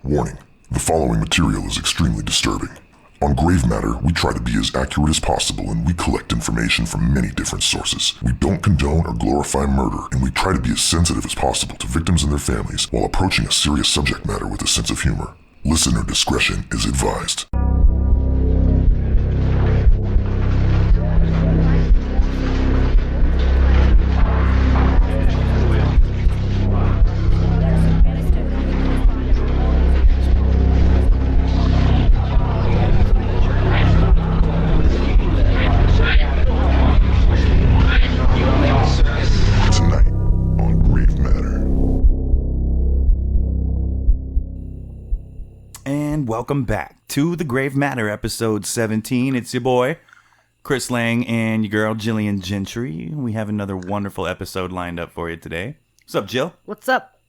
Warning, the following material is extremely disturbing. On Grave Matter, we try to be as accurate as possible and we collect information from many different sources. We don't condone or glorify murder, and we try to be as sensitive as possible to victims and their families while approaching a serious subject matter with a sense of humor. Listener discretion is advised. Welcome back to the Grave Matter, episode 17. It's your boy, Chris Lang, and your girl, Jillian Gentry. We have another wonderful episode lined up for you today. What's up, Jill? What's up?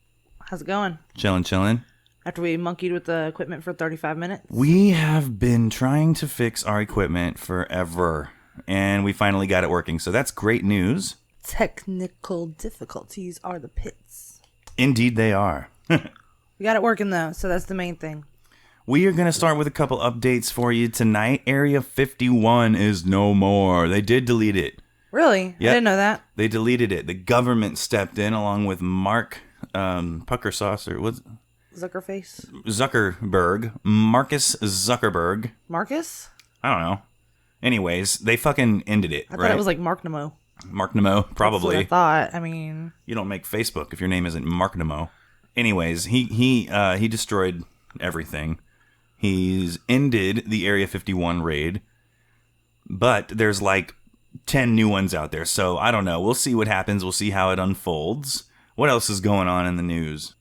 How's it going? Chillin'. After we monkeyed with the equipment for 35 minutes? We have been trying to fix our equipment forever, and we finally got it working, so that's great news. Technical difficulties are the pits. Indeed they are. We got it working, though, so that's the main thing. We are going to start with a couple updates for you tonight. Area 51 is no more. They did delete it. Really? Yep. I didn't know that. They deleted it. The government stepped in along with Mark Pucker Saucer. What's Zuckerface? Zuckerberg. Marcus Zuckerberg. Marcus? I don't know. Anyways, they fucking ended it, I thought it was like Mark Nemo. Mark Nemo, probably. That's what I thought. I mean... You don't make Facebook if your name isn't Mark Nemo. Anyways, he destroyed everything. He's ended the Area 51 raid, but there's like 10 new ones out there, so I don't know. We'll see what happens. We'll see how it unfolds. What else is going on in the news?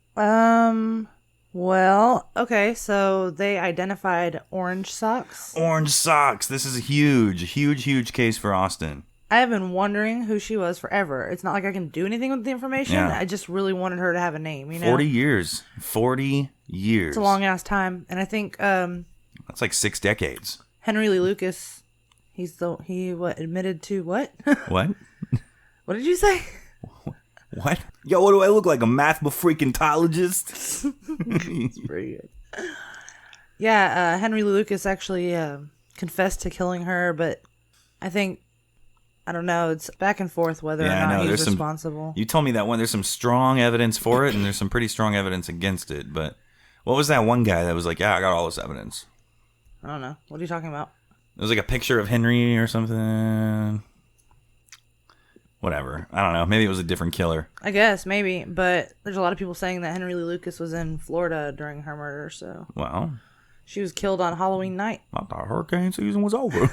Well, okay, so they identified orange socks. Orange socks. This is a huge case for Austin. I have been wondering who she was forever. It's not like I can do anything with the information. Yeah. I just really wanted her to have a name, you know? 40 years. 40 years. It's a long-ass time. And I think... that's like 6 decades. Henry Lee Lucas, he admitted to what? What? What did you say? What? Yo, what do I look like? A math-freaking-tologist? That's pretty good. Yeah, Henry Lee Lucas actually confessed to killing her, but I think... I don't know. It's back and forth whether or not he's responsible. You told me that one. There's some strong evidence for it, and there's some pretty strong evidence against it. But what was that one guy that was like, yeah, I got all this evidence? I don't know. What are you talking about? It was like a picture of Henry or something. Whatever. I don't know. Maybe it was a different killer. I guess, maybe. But there's a lot of people saying that Henry Lee Lucas was in Florida during her murder, so... Well... She was killed on Halloween night. I thought hurricane season was over.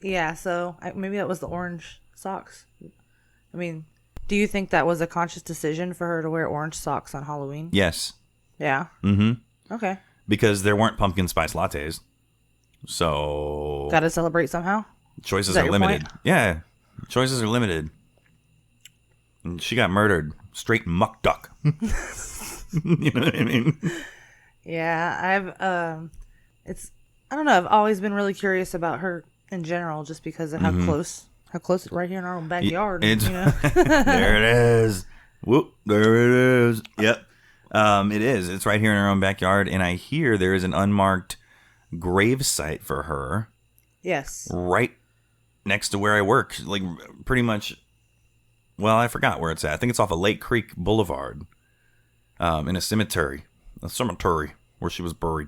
Yeah, so maybe that was the orange socks. I mean, do you think that was a conscious decision for her to wear orange socks on Halloween? Yes. Yeah? Mm-hmm. Okay. Because there weren't pumpkin spice lattes. So... Gotta celebrate somehow? Choices are limited. Point? Yeah. Choices are limited. And she got murdered. Straight muck duck. You know what I mean? Yeah, I don't know, I've always been really curious about her in general, just because of how close it's right here in our own backyard. You know? There it is. Whoop, there it is. Yep. It is. It's right here in our own backyard, and I hear there is an unmarked grave site for her. Yes. Right next to where I work. Like, pretty much, well, I forgot where it's at. I think it's off of Lake Creek Boulevard, in a cemetery where she was buried.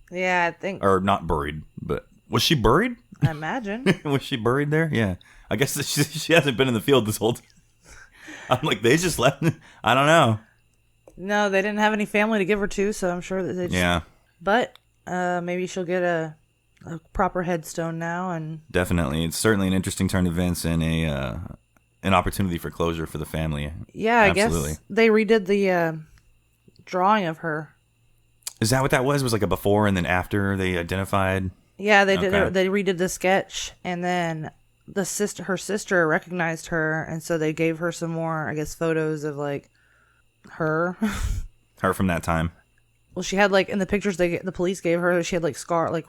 Yeah, I think. Or not buried, but was she buried? I imagine. Was she buried there? Yeah. I guess she hasn't been in the field this whole time. I'm like, they just left. I don't know. No, they didn't have any family to give her to, so I'm sure that they just... Yeah. But maybe she'll get a proper headstone now. And definitely. It's certainly an interesting turn of events and an opportunity for closure for the family. Yeah, absolutely. I guess they redid the drawing of her. Is that what that was? It was like a before and then after they identified? Yeah, they did. They redid the sketch, and then her sister recognized her, and so they gave her some more, I guess, photos of like her. Her from that time. Well, she had like in the pictures the police gave her, she had like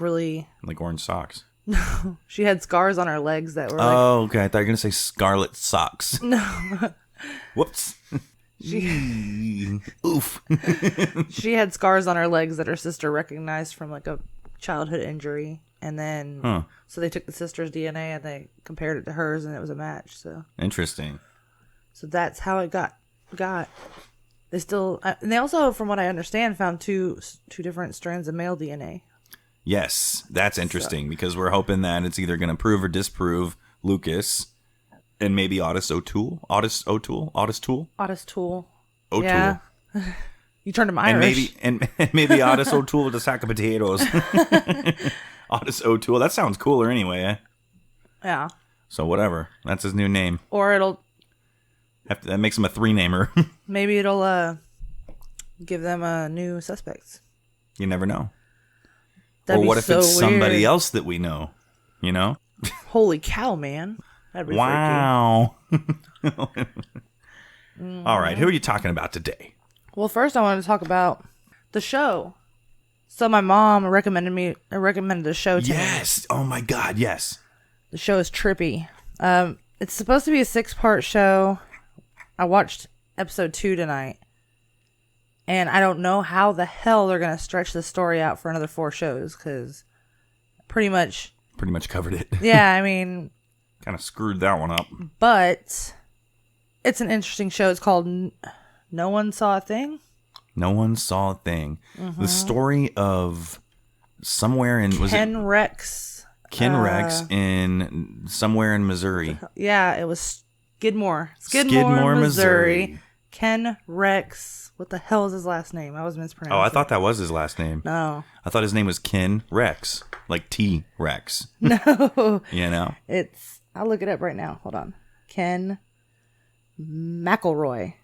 really like orange socks. No, she had scars on her legs that were. Oh, okay. I thought you were gonna say scarlet socks. No. Whoops. Oof. She had scars on her legs that her sister recognized from like a childhood injury. And then, so they took the sister's DNA and they compared it to hers and it was a match. So interesting. So that's how it got. They still, and they also, from what I understand, found two different strands of male DNA. Yes, that's interesting because we're hoping that it's either going to prove or disprove Lucas and maybe Otis O'Toole. Yeah. You turned him Irish. And maybe Otis O'Toole with a sack of potatoes. Otis O'Toole. That sounds cooler anyway, eh? Yeah. So whatever. That's his new name. Or it'll... that makes him a 3-namer. Maybe it'll give them new suspects. You never know. That'd or what if so it's somebody weird. else that we know? You know? Holy cow, man. That'd be wow. All right. Who are you talking about today? Well, first I wanted to talk about the show. So my mom recommended the show to me. Yes. Oh my God. Yes. The show is trippy. It's supposed to be a 6-part show. I watched episode 2 tonight. And I don't know how the hell they're going to stretch the story out for another 4 shows. Because pretty much covered it. Yeah, I mean... kind of screwed that one up. But it's an interesting show. It's called No One Saw a Thing. No One Saw a Thing. Mm-hmm. The story of somewhere in... Ken Rex. Ken Rex in somewhere in Missouri. Yeah, it was Skidmore. Skidmore, Missouri. Ken Rex. What the hell is his last name? I was mispronouncing. Oh, I thought that was his last name. No. I thought his name was Ken Rex. Like T-Rex. No. You know? I'll look it up right now. Hold on. Ken McElroy.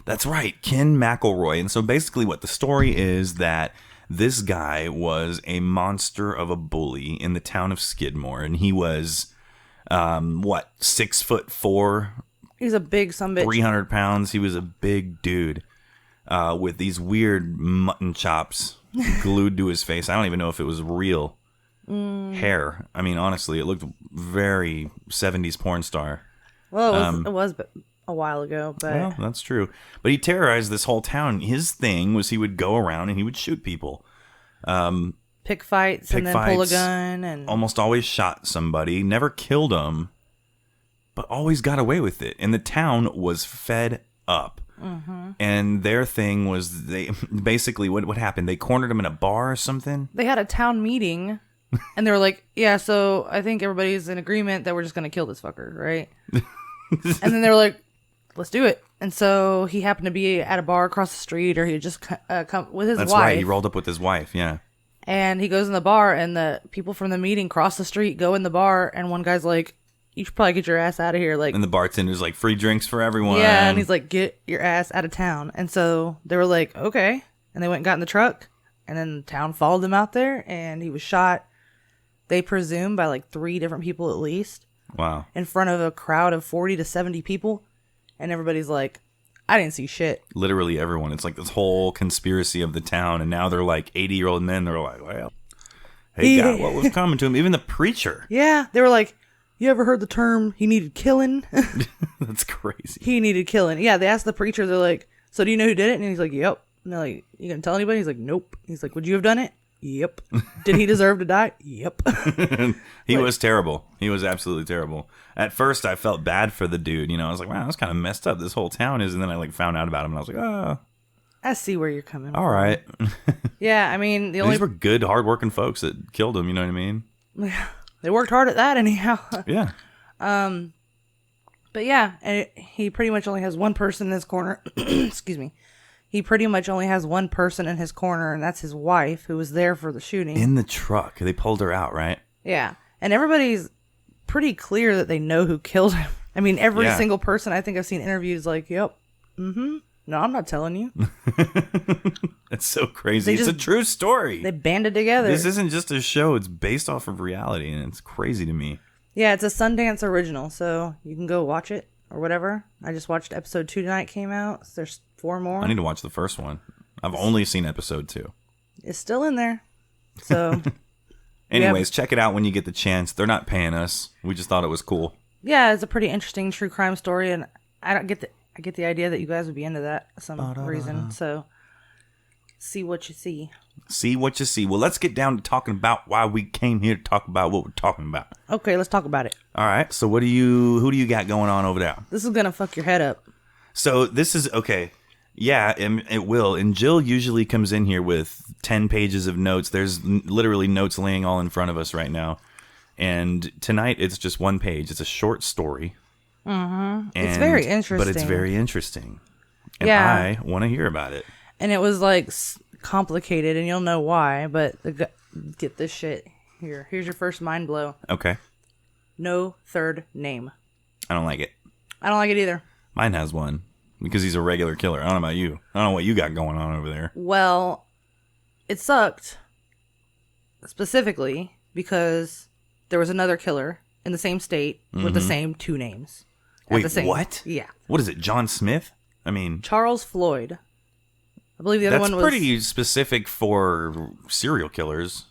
That's right. Ken McElroy. And so basically what the story is that this guy was a monster of a bully in the town of Skidmore. And he was, 6'4"? He's a big sumbitch. 300 pounds. He was a big dude with these weird mutton chops glued to his face. I don't even know if it was real hair. I mean, honestly, it looked very 70s porn star. Well, it was a while ago, but... Well, that's true. But he terrorized this whole town. His thing was he would go around and he would shoot people. Pick fights and then pull a gun. And almost always shot somebody. Never killed them, but always got away with it. And the town was fed up. Mm-hmm. And their thing was they basically, what happened? They cornered him in a bar or something? They had a town meeting, and they were like, yeah, so I think everybody's in agreement that we're just going to kill this fucker, right? And then they were like, let's do it. And so he happened to be at a bar across the street, or he had just come with his wife. That's right. He rolled up with his wife, yeah. And he goes in the bar, and the people from the meeting cross the street, go in the bar, and one guy's like, you should probably get your ass out of here. Like, and the bartender's like, free drinks for everyone. Yeah, and he's like, get your ass out of town. And so they were like, okay. And they went and got in the truck, and then the town followed him out there, and he was shot, they presume, by like 3 different people at least. Wow. In front of a crowd of 40 to 70 people. And everybody's like, I didn't see shit. Literally everyone. It's like this whole conspiracy of the town. And now they're like 80-year-old men. They're like, well, hey, God, what was coming to him? Even the preacher. Yeah. They were like, you ever heard the term, he needed killing? That's crazy. He needed killing. Yeah, they asked the preacher, they're like, so do you know who did it? And he's like, yep. And they're like, you gonna tell anybody? He's like, nope. He's like, would you have done it? Yep. Did he deserve to die? Yep. He was terrible. He was absolutely terrible. At first, I felt bad for the dude. You know, I was like, wow, that's kind of messed up. This whole town is. And then I like found out about him, and I was like, oh. I see where you're coming from. All right. Yeah, I mean, these were good, hardworking folks that killed him. You know what I mean? They worked hard at that, anyhow. Yeah. But yeah, he pretty much only has one person in his corner. Excuse me. He pretty much only has one person in his corner, and that's his wife, who was there for the shooting. In the truck. They pulled her out, right? Yeah. And everybody's pretty clear that they know who killed him. I mean, every single person I think I've seen interviews like, yep, no, I'm not telling you. That's so crazy. It's a true story. They banded together. This isn't just a show. It's based off of reality, and it's crazy to me. Yeah, it's a Sundance original, so you can go watch it or whatever. I just watched episode 2 tonight, came out. So there's 4 more. I need to watch the first one. I've only seen episode 2. It's still in there. So, anyways, check it out when you get the chance. They're not paying us. We just thought it was cool. Yeah, it's a pretty interesting true crime story, and I don't get I get the idea that you guys would be into that for some reason. So, see what you see. See what you see. Well, let's get down to talking about why we came here to talk about what we're talking about. Okay, let's talk about it. All right. So who do you got going on over there? This is going to fuck your head up. So this is, okay. Yeah, it will. And Jill usually comes in here with 10 pages of notes. There's literally notes laying all in front of us right now. And tonight it's just one page. It's a short story. Mm-hmm. It's very interesting. But it's very interesting. And yeah. I want to hear about it. And it was like complicated, and you'll know why. But get this shit here. Here's your first mind blow. Okay. No third name. I don't like it. I don't like it either. Mine has one because he's a regular killer. I don't know about you. I don't know what you got going on over there. Well, it sucked specifically because there was another killer in the same state with the same two names. Wait, what? Yeah. What is it, John Smith? I mean... Charles Floyd. I believe the other one was... That's pretty specific for serial killers.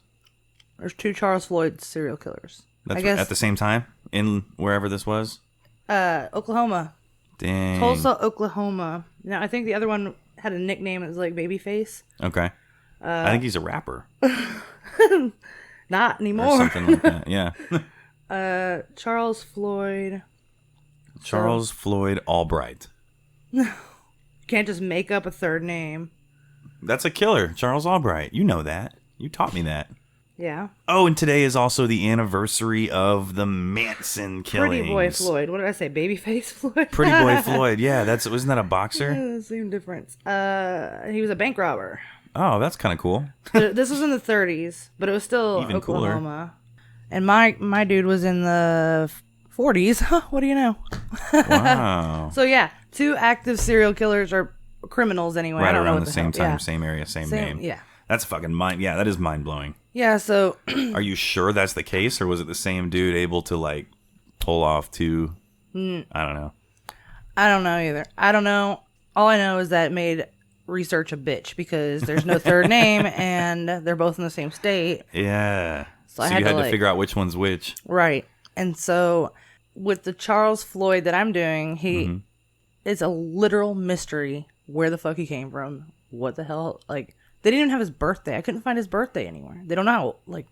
There's two Charles Floyd serial killers. That's at the same time? In wherever this was? Oklahoma. Dang. Tulsa, Oklahoma. Now, I think the other one had a nickname. It was like Babyface. Okay. I think he's a rapper. Not anymore. Or something like that, yeah. Charles Floyd. Charles Floyd Albright. You can't just make up a third name. That's a killer, Charles Albright. You know that. You taught me that. Yeah. Oh, and today is also the anniversary of the Manson killings. Pretty Boy Floyd. What did I say? Babyface Floyd? Pretty Boy Floyd. Yeah, wasn't that a boxer? Yeah, same difference. He was a bank robber. Oh, that's kind of cool. This was in the 30s, but it was still even Oklahoma. Cooler. And my dude was in the 40s. What do you know? Wow. So yeah, two active serial killers or criminals anyway. Right I don't know around what the same hell. time, Yeah. same area, same name. Yeah. That's fucking that is mind blowing. Yeah, so Are you sure that's the case, or was it the same dude able to like pull off two? I don't know. I don't know either. I don't know. All I know is that it made research a bitch because there's no third name and they're both in the same state. Yeah. So you had to figure out which one's which. Right. And so with the Charles Floyd that I'm doing, it's a literal mystery where the fuck he came from. What the hell? Like, they didn't even have his birthday. I couldn't find his birthday anywhere. They don't know. Like,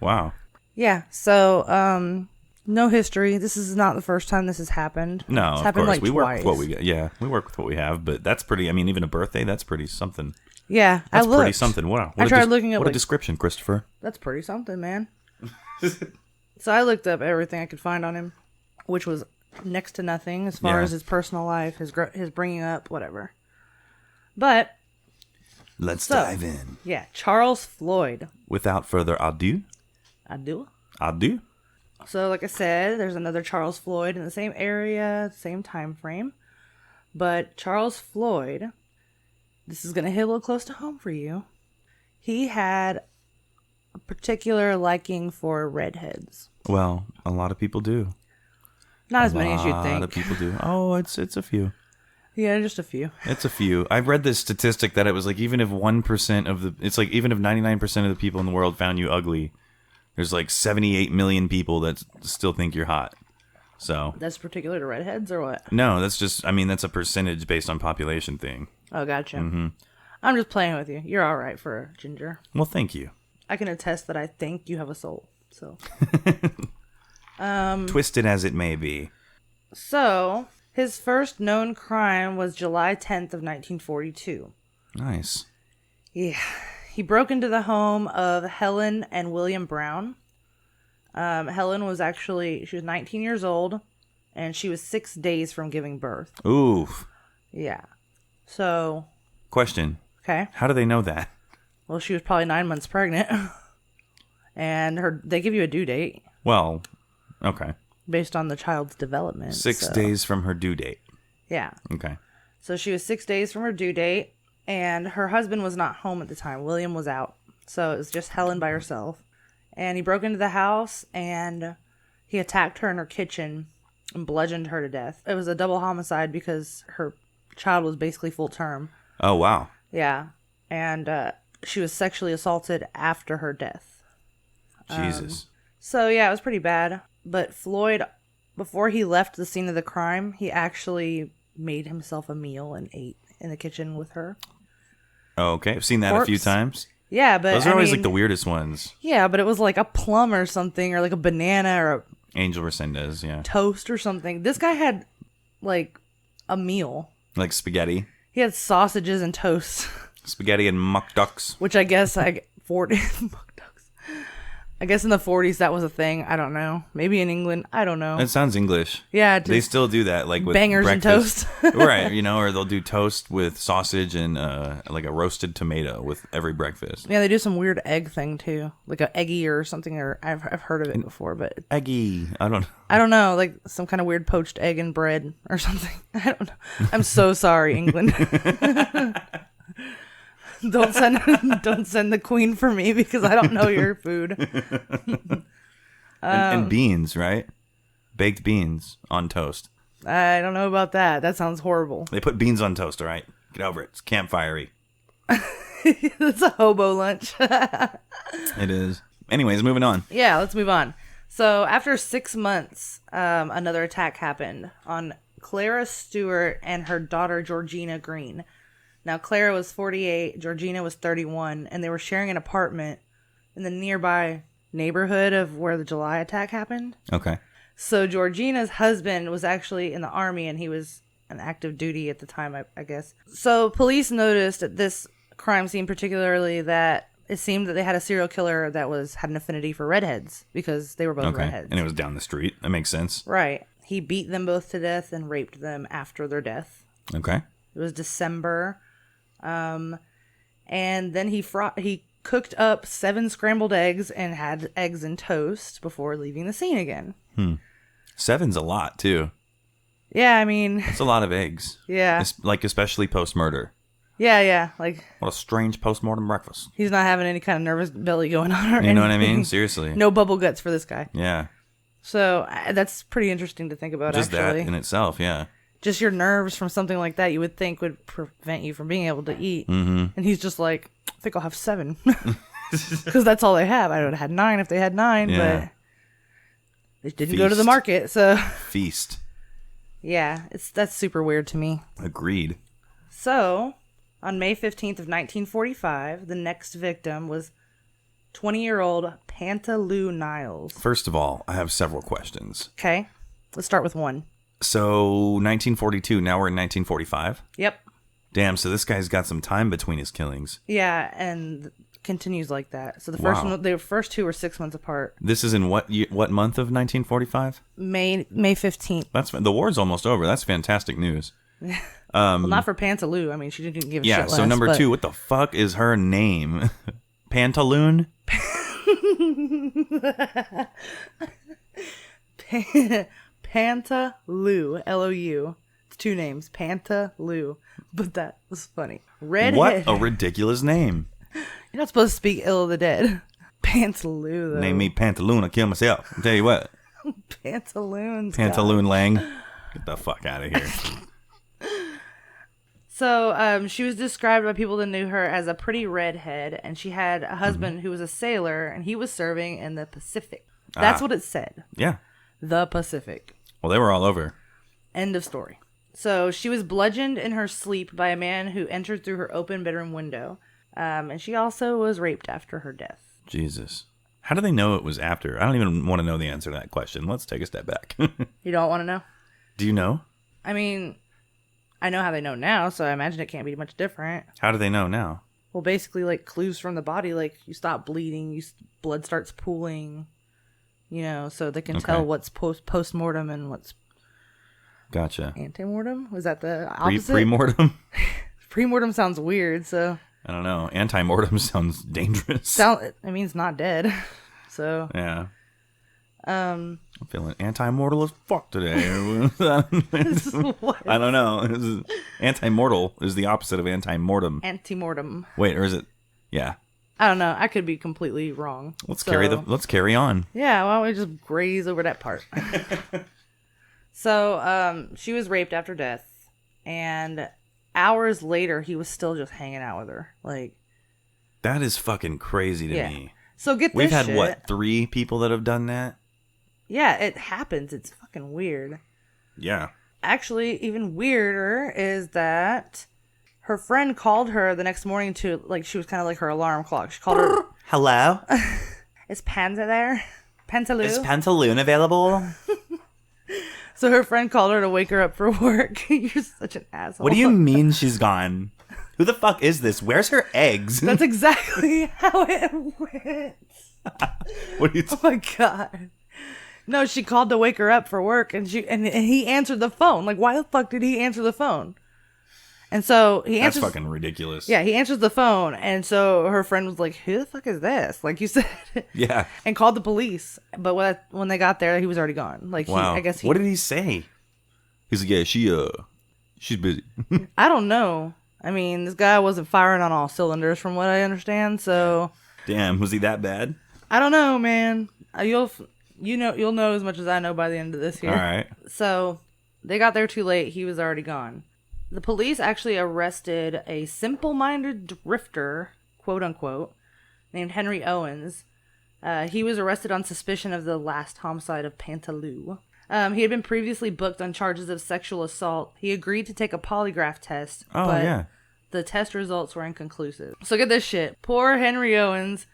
wow. Yeah. So, no history. This is not the first time this has happened. No, it's of happened course. like We twice. work with what we got. Yeah, we work with what we have, but that's pretty. I mean, even a birthday, that's pretty something. Yeah, That's I looked. pretty something. Wow. I tried looking at what a description, Christopher. That's pretty something, man. So I looked up everything I could find on him, which was next to nothing as far as his personal life, his bringing up, whatever. But let's dive in. Yeah, Charles Floyd. Without further ado. Ado. So, like I said, there's another Charles Floyd in the same area, same time frame. But Charles Floyd, this is going to hit a little close to home for you. He had a particular liking for redheads. Well, a lot of people do. Not as many as you'd think. A lot of people do. Oh, it's a few. Yeah, just a few. It's a few. I've read this statistic that it was like even if 1% of the... It's like even if 99% of the people in the world found you ugly, there's like 78 million people that still think you're hot. So... That's particular to redheads or what? No, that's just... I mean, that's a percentage based on population thing. Oh, gotcha. Mm-hmm. I'm just playing with you. You're all right for a ginger. Well, thank you. I can attest that I think you have a soul. So... Twisted as it may be. So... His first known crime was July 10th of 1942. Nice. Yeah. He broke into the home of Helen and William Brown. Helen was she was 19 years old, and she was 6 days from giving birth. Oof. Yeah. So. Question. Okay. How do they know that? Well, she was probably 9 months pregnant. And they give you a due date. Well, okay. Based on the child's development. 6 days from her due date. Yeah. Okay. So she was 6 days from her due date, and her husband was not home at the time. William was out. So it was just Helen by herself. And he broke into the house, and he attacked her in her kitchen and bludgeoned her to death. It was a double homicide because her child was basically full term. Oh, wow. Yeah. And she was sexually assaulted after her death. Jesus. So, yeah, it was pretty bad. But Floyd, before he left the scene of the crime, he actually made himself a meal and ate in the kitchen with her. Oh, okay. I've seen that a few times. Yeah, but those are always like the weirdest ones. Yeah, but it was like a plum or something, or like a banana or a Angel Resendez, yeah. toast or something. This guy had like a meal. Like spaghetti. He had sausages and toast. Spaghetti and muck ducks. Which I guess muck ducks. I guess in the 40s that was a thing. I don't know. Maybe in England. I don't know. It sounds English. Yeah. They still do that, like with bangers breakfast. And toast. Right, or they'll do toast with sausage and like a roasted tomato with every breakfast. Yeah, they do some weird egg thing too. Like an eggy or something, or I've heard of it before, but... Eggy. I don't know, like some kind of weird poached egg and bread or something. I don't know. I'm so sorry, England. Don't send the queen for me because I don't know your food. And beans, right? Baked beans on toast. I don't know about that. That sounds horrible. They put beans on toast, all right? Get over it. It's campfirey. It's a hobo lunch. It is. Anyways, moving on. Yeah, let's move on. So after 6 months, another attack happened on Clara Stewart and her daughter Georgina Green. Now, Clara was 48, Georgina was 31, and they were sharing an apartment in the nearby neighborhood of where the July attack happened. Okay. So Georgina's husband was actually in the army, and he was on active duty at the time, I guess. So police noticed at this crime scene particularly that it seemed that they had a serial killer that had an affinity for redheads because they were both redheads. And it was down the street. That makes sense. Right. He beat them both to death and raped them after their death. Okay. It was December. And then he cooked up 7 scrambled eggs and had eggs and toast before leaving the scene again. 7's a lot, too. Yeah, I mean... It's a lot of eggs. Yeah. Especially post-murder. Yeah. Like... What a strange post-mortem breakfast. He's not having any kind of nervous belly going on or anything. You know what I mean? Seriously. No bubble guts for this guy. Yeah. So, that's pretty interesting to think about, Just actually. that in itself, yeah. Just your nerves from something like that you would think would prevent you from being able to eat. Mm-hmm. And he's just like, I think I'll have 7. Because that's all they have. I would have had 9 if they had 9, but they didn't go to the market, so... Feast. Yeah, that's super weird to me. Agreed. So, on May 15th of 1945, the next victim was 20-year-old Panta Lou Niles. First of all, I have several questions. Okay, let's start with one. So, 1942, now we're in 1945? Yep. Damn, so this guy's got some time between his killings. Yeah, and continues like that. So the first 2 were 6 months apart. This is in what month of 1945? May 15th. The war's almost over. That's fantastic news. Well, not for Panta Lou. I mean, she didn't give a shit less. Yeah, so number 2, what the fuck is her name? Pantaloon? Panta Lou, L-O-U. It's 2 names, Panta Lou. But that was funny. Redhead. What a ridiculous name. You're not supposed to speak ill of the dead. Pantaloon, though. Name me Pantaloon, I'll kill myself. I'll tell you what. Pantaloon Lang. Get the fuck out of here. So, she was described by people that knew her as a pretty redhead, and she had a husband who was a sailor, and he was serving in the Pacific. That's what it said. Yeah. The Pacific. Well, they were all over. End of story. So, she was bludgeoned in her sleep by a man who entered through her open bedroom window, and she also was raped after her death. Jesus. How do they know it was after? I don't even want to know the answer to that question. Let's take a step back. You don't want to know? Do you know? I mean... I know how they know now, so I imagine it can't be much different. How do they know now? Well, basically, like, clues from the body, like, you stop bleeding, blood starts pooling, so they can tell what's post-mortem and what's... Gotcha. Antemortem? Was that the opposite? Pre-mortem? Pre-mortem sounds weird, so... I don't know. Anti-mortem sounds dangerous. It means not dead, so... Yeah. I'm feeling anti-mortal as fuck today. I don't know. Anti-mortal is the opposite of anti-mortem. Anti-mortem. Wait, or is it? Yeah. I don't know. I could be completely wrong. Let's carry on. Yeah, why don't we just graze over that part? So, she was raped after death, and hours later, he was still just hanging out with her. Like, that is fucking crazy to me. So get this We've had, shit. 3 people that have done that? Yeah, it happens. It's fucking weird. Yeah. actually, even weirder is that her friend called her the next morning to, like, she was kind of like her alarm clock. She called her. Hello? Is Panta there? Pantaloo? Is Pantaloon available? So her friend called her to wake her up for work. You're such an asshole. What do you mean she's gone? Who the fuck is this? Where's her eggs? That's exactly how it went. What are you Oh my god. No, she called to wake her up for work, and he answered the phone. Like, why the fuck did he answer the phone? And so he answers. That's fucking ridiculous. Yeah, he answers the phone, and so her friend was like, "Who the fuck is this?" Like you said. Yeah. And called the police, but when they got there, he was already gone. Like, wow. I guess. What did he say? He's like, yeah, she's busy. I don't know. I mean, this guy wasn't firing on all cylinders, from what I understand. So. Damn, was he that bad? I don't know, man. You'll know as much as I know by the end of this here. All right. So they got there too late. He was already gone. The police actually arrested a simple-minded drifter, quote unquote, named Henry Owens. He was arrested on suspicion of the last homicide of Pantaloo. He had been previously booked on charges of sexual assault. He agreed to take a polygraph test, but the test results were inconclusive. So get this shit. Poor Henry Owens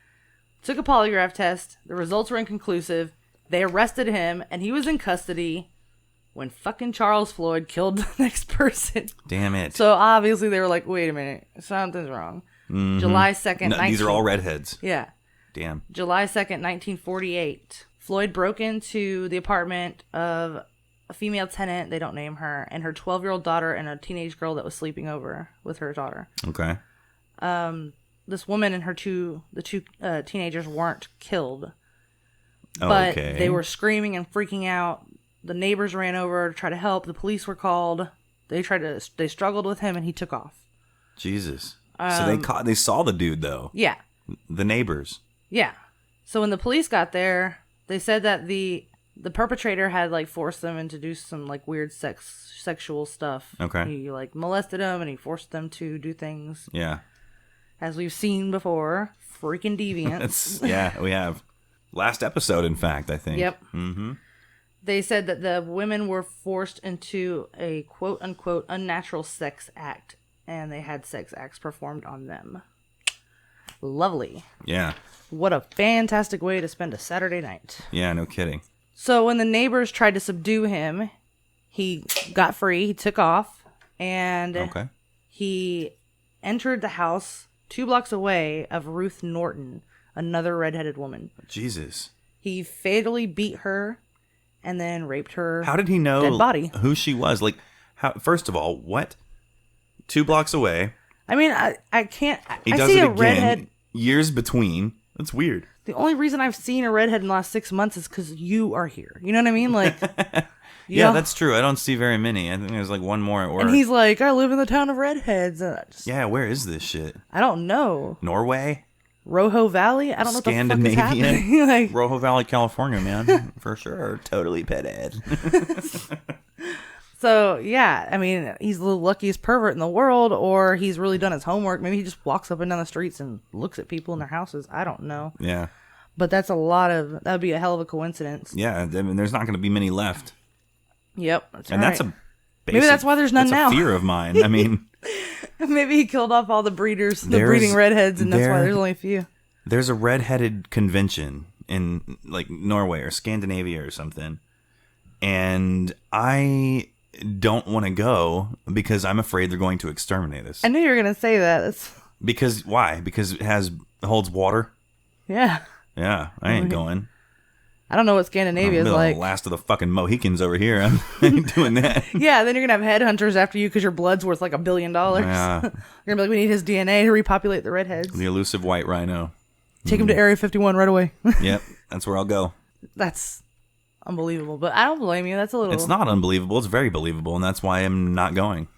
took a polygraph test. The results were inconclusive. They arrested him, and he was in custody when fucking Charles Floyd killed the next person. Damn it. So obviously they were like, wait a minute, something's wrong. Mm-hmm. July 2nd, these are all redheads. Yeah. Damn. July 2nd, 1948. Floyd broke into the apartment of a female tenant, they don't name her, and her 12-year-old daughter and a teenage girl that was sleeping over with her daughter. Okay. This woman and the two teenagers weren't killed. But they were screaming and freaking out. The neighbors ran over to try to help. The police were called. They struggled with him, and he took off. Jesus. So they saw the dude though. Yeah. The neighbors. Yeah. So when the police got there, they said that the perpetrator had like forced them into do some like weird sexual stuff. Okay. He like molested them and he forced them to do things. Yeah. As we've seen before, freaking deviant. Yeah, we have. Last episode, in fact, I think. Yep. Mm-hmm. They said that the women were forced into a quote-unquote unnatural sex act, and they had sex acts performed on them. Lovely. Yeah. What a fantastic way to spend a Saturday night. Yeah, no kidding. So when the neighbors tried to subdue him, he got free, he took off, and he entered the house 2 blocks away of Ruth Norton, another redheaded woman. Jesus. He fatally beat her and then raped her. How did he know dead body. Who she was? Like, how? First of all, what? 2 blocks away. I mean, I can't. He I does see it a again. redhead. Years between. That's weird. The only reason I've seen a redhead in the last 6 months is because you are here. You know what I mean? Like, yeah, that's true. I don't see very many. I think there's like one more at work. And he's like, I live in the town of redheads. Yeah, where is this shit? I don't know. Norway? Rojo Valley? I don't know what the fuck is happening. Like, Rojo Valley, California, man. For sure. Totally petted. So, yeah, I mean, he's the luckiest pervert in the world, or he's really done his homework. Maybe he just walks up and down the streets and looks at people in their houses. I don't know. Yeah. But that would be a hell of a coincidence. Yeah, I mean, there's not going to be many left. Yep. That's and right. that's a basic, maybe that's why there's none now. That's a fear of mine. I mean. Maybe he killed off all the breeders, the breeding redheads, and that's why there's only a few. There's a redheaded convention in, like, Norway or Scandinavia or something. And I don't want to go because I'm afraid they're going to exterminate us. I knew you were going to say that. Because, why? Because it holds water? Yeah. Yeah, I ain't going. I don't know what Scandinavia is like. The last of the fucking Mohicans over here. I ain't doing that. Yeah, then you're going to have headhunters after you because your blood's worth like $1 billion. Yeah. You're going to be like, we need his DNA to repopulate the redheads. The elusive white rhino. Take him to Area 51 right away. Yep, that's where I'll go. That's unbelievable, but I don't blame you. That's a little... It's not unbelievable. It's very believable, and that's why I'm not going.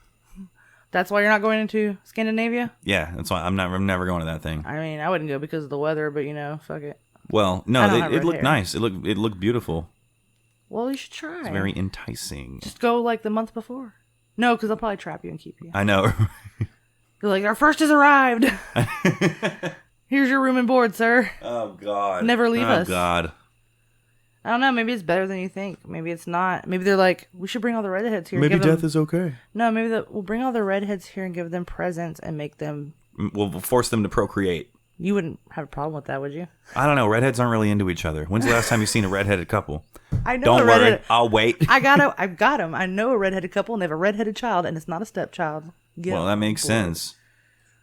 That's why you're not going into Scandinavia? Yeah, that's why I'm never going to that thing. I mean, I wouldn't go because of the weather, but fuck it. Well, no, it looked nice. It looked beautiful. Well, you should try. It's very enticing. Just go like the month before. No, because they'll probably trap you and keep you. I know. You're like, our first has arrived. Here's your room and board, sir. Oh, God. Never leave us. Oh, God. I don't know. Maybe it's better than you think. Maybe it's not. Maybe they're like, we should bring all the redheads here. Maybe death is okay. No, maybe we'll bring all the redheads here and give them presents and make them... We'll force them to procreate. You wouldn't have a problem with that, would you? I don't know. Redheads aren't really into each other. When's the last time you've seen a redheaded couple? I know. Don't worry. I'll wait. I've got them. I know a redheaded couple, and they have a redheaded child, and it's not a stepchild. Well, that makes sense.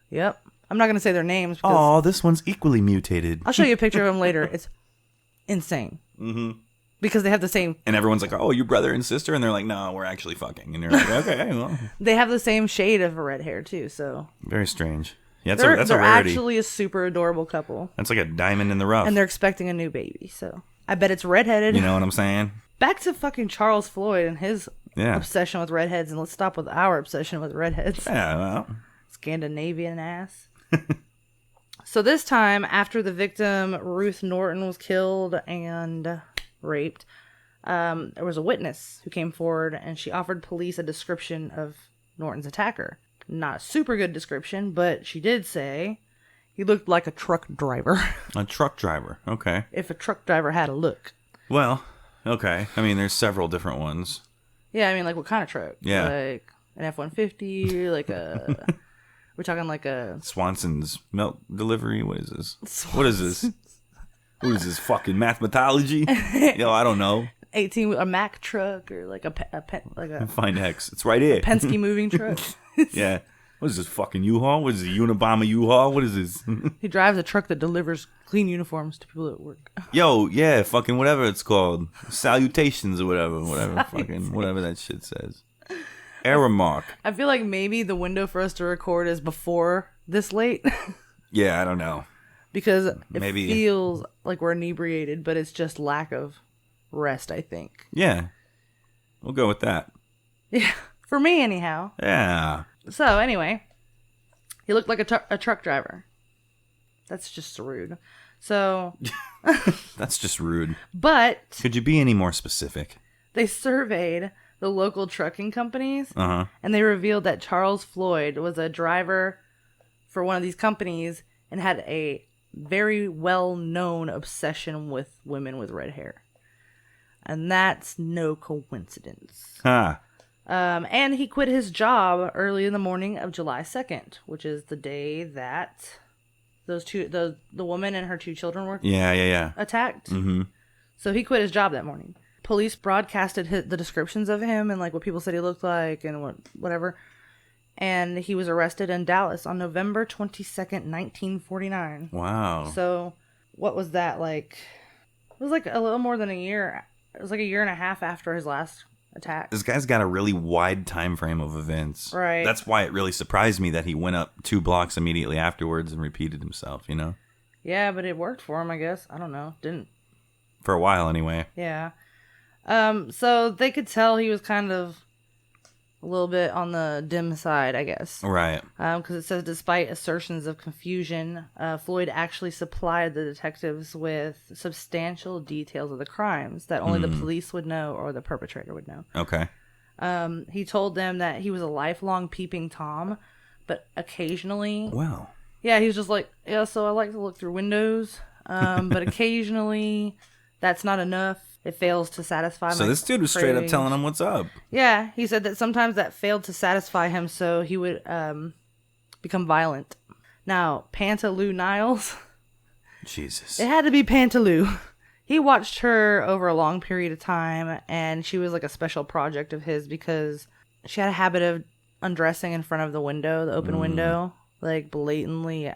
Yep. I'm not going to say their names. Oh, this one's equally mutated. I'll show you a picture of them later. It's insane. Mm-hmm. Because they have the same... And everyone's like, oh, you brother and sister? And they're like, no, we're actually fucking. And you're like, okay, well. They have the same shade of red hair, too, so... Very strange. Yeah, that's a they're rarity. Actually a super adorable couple. That's like a diamond in the rough. And they're expecting a new baby, so... I bet it's redheaded. You know what I'm saying? Back to fucking Charles Floyd and his obsession with redheads, and let's stop with our obsession with redheads. Yeah, well... Scandinavian ass. So this time, after the victim, Ruth Norton, was killed and raped, there was a witness who came forward, and she offered police a description of Norton's attacker. Not a super good description, but she did say he looked like a truck driver. A truck driver, okay. If a truck driver had a look. Well, okay. I mean, there's several different ones. Yeah, I mean, like, what kind of truck? Yeah. Like an F-150, like a... We're talking like a... Swanson's milk delivery? What is this? What is this? What is this, fucking mathmatology? Yo, I don't know. A Mack truck or like a Find X. It's right here. Penske moving truck. Yeah. What is this, fucking U-Haul? What is this, Unabomber U-Haul? What is this? He drives a truck that delivers clean uniforms to people at work. Yo, yeah, fucking whatever it's called. Salutations or whatever fucking, whatever that shit says. Aramark. I feel like maybe the window for us to record is before this late. Yeah, I don't know. Because it feels like we're inebriated, but it's just lack of rest, I think. Yeah. We'll go with that. Yeah. For me, anyhow. Yeah. So, anyway. He looked like a truck driver. That's just rude. So. That's just rude. But. Could you be any more specific? They surveyed the local trucking companies, and they revealed that Charles Floyd was a driver for one of these companies and had a very well-known obsession with women with red hair. And that's no coincidence. Huh. And he quit his job early in the morning of July 2nd, which is the day that the woman and her two children were attacked. Mm-hmm. So he quit his job that morning. Police broadcasted the descriptions of him and like what people said he looked like and whatever. And he was arrested in Dallas on November 22nd, 1949. Wow. So what was that like? It was like a little more than a year. It was like a year and a half after his last attack. This guy's got a really wide time frame of events. Right. That's why it really surprised me that he went up 2 blocks immediately afterwards and repeated himself, you know? Yeah, but it worked for him, I guess. I don't know. Didn't. For a while, anyway. Yeah. So they could tell he was kind of a little bit on the dim side, I guess. Right. Because it says, despite assertions of confusion, Floyd actually supplied the detectives with substantial details of the crimes that only the police would know or the perpetrator would know. Okay. He told them that he was a lifelong peeping Tom, but occasionally... Wow. Yeah, he was just like, yeah, so I like to look through windows, but occasionally that's not enough. It fails to satisfy So this dude was straight up telling him what's up. Yeah, he said that sometimes that failed to satisfy him, so he would become violent. Now, Pantaloo Niles. Jesus. It had to be Pantaloo. He watched her over a long period of time, and she was like a special project of his because she had a habit of undressing in front of the window, the open window, like blatantly.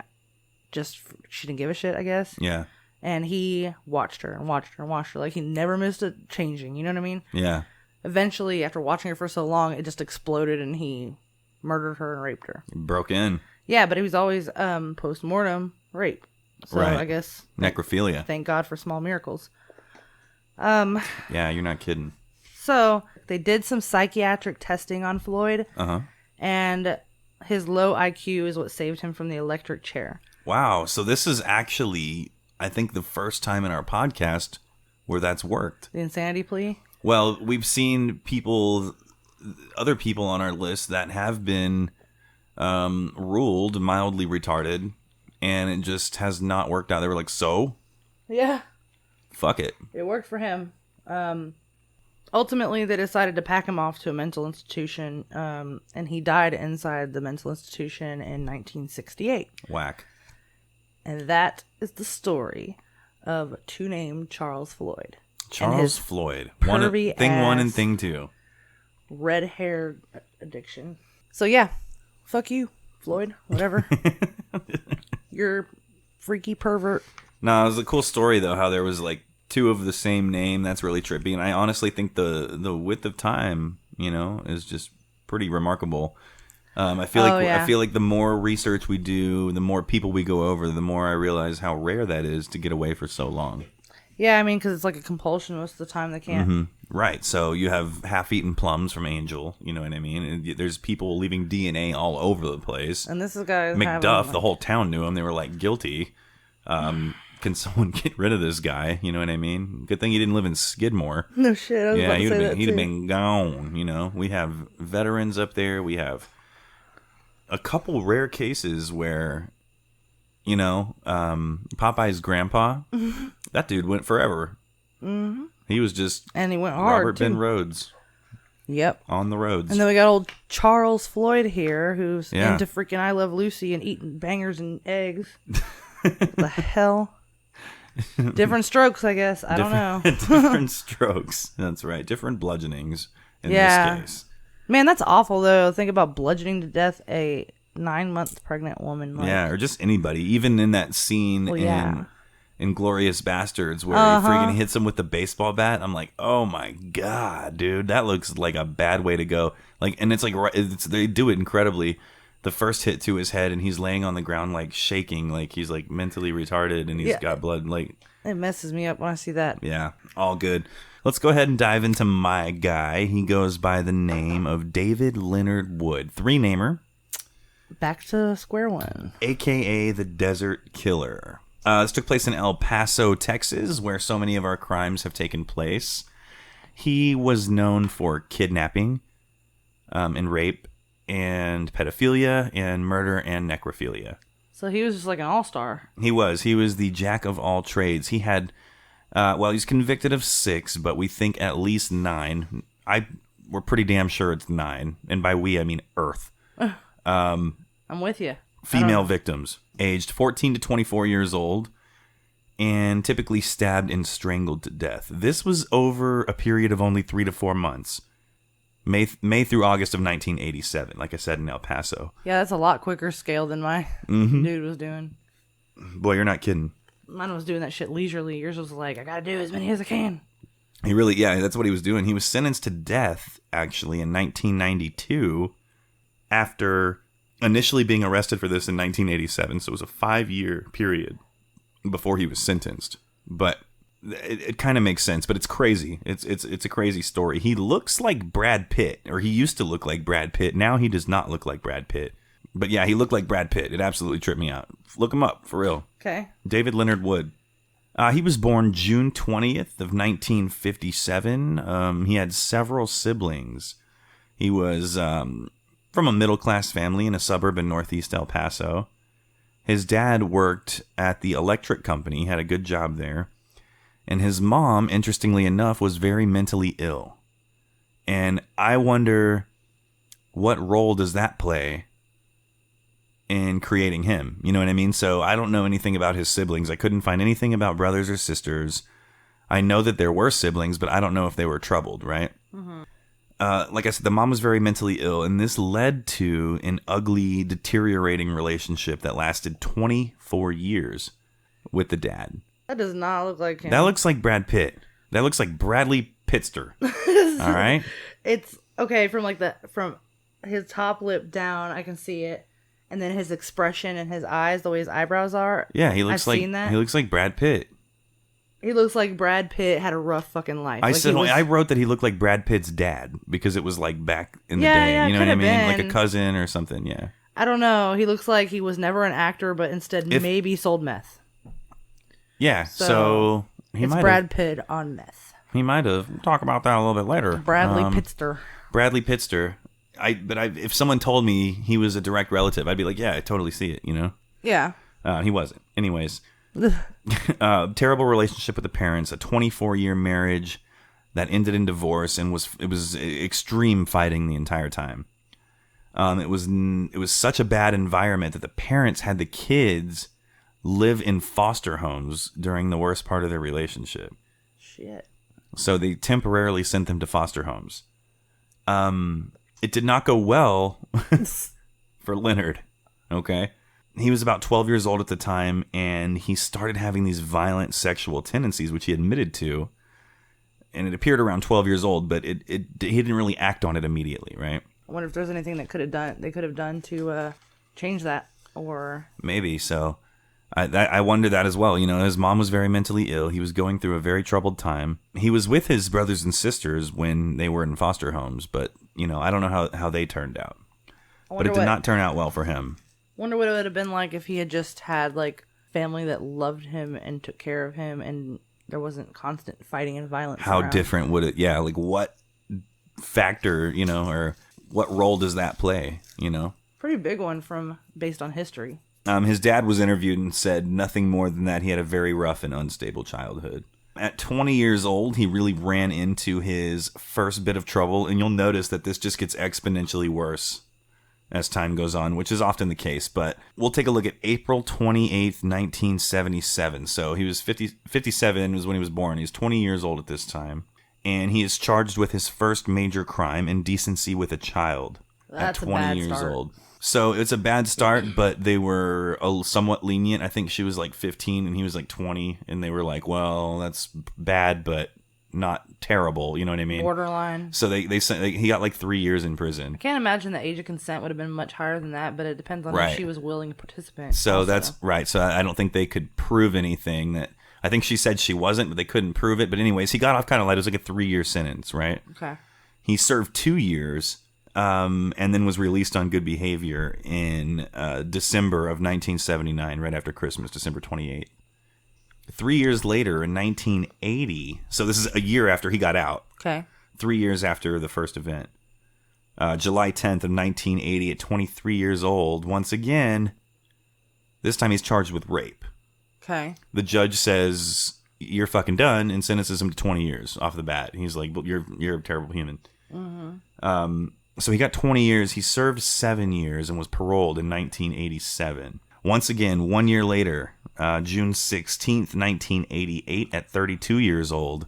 Just she didn't give a shit, I guess. Yeah. And he watched her and watched her and watched her. Like, he never missed it changing. You know what I mean? Yeah. Eventually, after watching her for so long, it just exploded and he murdered her and raped her. He broke in. Yeah, but he was always post-mortem rape. So right. I guess... Necrophilia. Thank God for small miracles. Yeah, you're not kidding. So, they did some psychiatric testing on Floyd. Uh-huh. And his low IQ is what saved him from the electric chair. Wow. So this is actually... I think the first time in our podcast where that's worked. The insanity plea? Well, we've seen other people on our list that have been ruled mildly retarded, and it just has not worked out. They were like, so? Yeah. fuck it. It worked for him. Ultimately, they decided to pack him off to a mental institution, and he died inside the mental institution in 1968. Whack. And that is the story of two named Charles Floyd. Charles Floyd. Thing one and thing two. Red hair addiction. So yeah, fuck you, Floyd. Whatever. You're freaky pervert. No, it was a cool story though. How there was like two of the same name. That's really trippy. And I honestly think the width of time, is just pretty remarkable. I feel like the more research we do, the more people we go over, the more I realize how rare that is to get away for so long. Yeah, I mean, because it's like a compulsion most of the time. They can't. Mm-hmm. Right. So you have half-eaten plums from Angel. You know what I mean? And there's people leaving DNA all over the place. And this is guy McDuff. The whole town knew him. They were like guilty. Can someone get rid of this guy? You know what I mean? Good thing he didn't live in Skidmore. No shit. I was about to say that he'd have been gone. We have veterans up there. We have a couple rare cases where, Popeye's grandpa, that dude went forever. Mm-hmm. He was just and he went hard. Robert Ben Rhodes. Yep. On the roads. And then we got old Charles Floyd here, who's into freaking I Love Lucy and eating bangers and eggs. What the hell? Different strokes, I guess. I don't know. Different strokes. That's right. Different bludgeonings in this case. Man, that's awful, though. Think about bludgeoning to death a 9-month pregnant woman. Yeah, or just anybody. Even in that scene in Inglourious Bastards where he freaking hits him with the baseball bat. I'm like, oh my God, dude. That looks like a bad way to go. And it's like, they do it incredibly. The first hit to his head, and he's laying on the ground, like, shaking, like he's, like, mentally retarded, and he's got blood, like... It messes me up when I see that. Yeah, all good. Let's go ahead and dive into my guy. He goes by the name of David Leonard Wood. 3-namer. Back to square one. A.K.A. the Desert Killer. This took place in El Paso, Texas, where so many of our crimes have taken place. He was known for kidnapping and rape, and pedophilia, and murder, and necrophilia. So he was just like an all-star. He was the jack of all trades. He had, he's convicted of 6, but we think at least 9. We're pretty damn sure it's 9. And by we, I mean Earth. I'm with you. Female victims, aged 14 to 24 years old, and typically stabbed and strangled to death. This was over a period of only 3 to 4 months. May through August of 1987, like I said, in El Paso. Yeah, that's a lot quicker scale than my dude was doing. Boy, you're not kidding. Mine was doing that shit leisurely. Yours was like, I gotta do as many as I can. That's what he was doing. He was sentenced to death, actually, in 1992, after initially being arrested for this in 1987. So it was a 5-year period before he was sentenced. But... It kind of makes sense, but it's crazy. It's a crazy story. He looks like Brad Pitt, or he used to look like Brad Pitt. Now he does not look like Brad Pitt. But yeah, he looked like Brad Pitt. It absolutely tripped me out. Look him up, for real. Okay. David Leonard Wood. He was born June 20th of 1957. He had several siblings. He was from a middle-class family in a suburb in northeast El Paso. His dad worked at the electric company, had a good job there. And his mom, interestingly enough, was very mentally ill. And I wonder, what role does that play in creating him? You know what I mean? So I don't know anything about his siblings. I couldn't find anything about brothers or sisters. I know that there were siblings, but I don't know if they were troubled, right? Mm-hmm. Like I said, the mom was very mentally ill, and this led to an ugly, deteriorating relationship that lasted 24 years with the dad. That does not look like him. That looks like Brad Pitt. That looks like Bradley Pitster. All right? It's okay from his top lip down, I can see it. And then his expression and his eyes, the way his eyebrows are. Yeah, he looks He looks like Brad Pitt. He looks like Brad Pitt had a rough fucking life. I wrote that he looked like Brad Pitt's dad because it was like back in the day. Yeah, you know what I mean? Been. Like a cousin or something, yeah. I don't know. He looks like he was never an actor, but instead maybe sold meth. Yeah, so he might have. Brad Pitt on meth. He might have. We'll talk about that a little bit later. Bradley Pitster. Bradley Pitster. If someone told me he was a direct relative, I'd be like, yeah, I totally see it, you know? Yeah. He wasn't. Anyways, Terrible relationship with the parents, a 24-year marriage that ended in divorce, and it was extreme fighting the entire time. It was such a bad environment that the parents had the kids live in foster homes during the worst part of their relationship. Shit. So they temporarily sent them to foster homes. It did not go well for Leonard. Okay. He was about 12 years old at the time, and he started having these violent sexual tendencies, which he admitted to. And it appeared around 12 years old, but he didn't really act on it immediately, right? I wonder if there's anything that they could have done to change that, or maybe so. I wonder that as well. You know, his mom was very mentally ill. He was going through a very troubled time. He was with his brothers and sisters when they were in foster homes, but you know, I don't know how they turned out. But it did not turn out well for him. Wonder what it would have been like if he had just had like family that loved him and took care of him, and there wasn't constant fighting and violence. How around. Different would it? Yeah, like what factor, you know, or what role does that play? You know, pretty big one based on history. His dad was interviewed and said nothing more than that he had a very rough and unstable childhood. At 20 years old, he really ran into his first bit of trouble, and you'll notice that this just gets exponentially worse as time goes on, which is often the case. But we'll take a look at April 28th, 1977. So he was 57 was when he was born. He's 20 years old at this time. And he is charged with his first major crime, indecency with a child. That's at 20 years old. So it's a bad start, but they were somewhat lenient. I think she was like 15 and he was like 20. And they were like, well, that's bad, but not terrible. You know what I mean? Borderline. So he got like 3 years in prison. I can't imagine the age of consent would have been much higher than that, but it depends on if she was willing to participate. So also. That's right. So I don't think they could prove anything. I think she said she wasn't, but they couldn't prove it. But anyways, he got off kind of light. It was like a 3-year sentence, right? Okay. He served 2 years. And then was released on good behavior in December of 1979, right after Christmas, December 28th. 3 years later, in 1980, so this is a year after he got out. Okay. 3 years after the first event. July 10th of 1980, at 23 years old, once again, this time he's charged with rape. Okay. The judge says, you're fucking done, and sentences him to 20 years off the bat. He's like, well, you're a terrible human. Mm-hmm. So he got 20 years. He served 7 years and was paroled in 1987. Once again, 1 year later, June 16th, 1988, at 32 years old,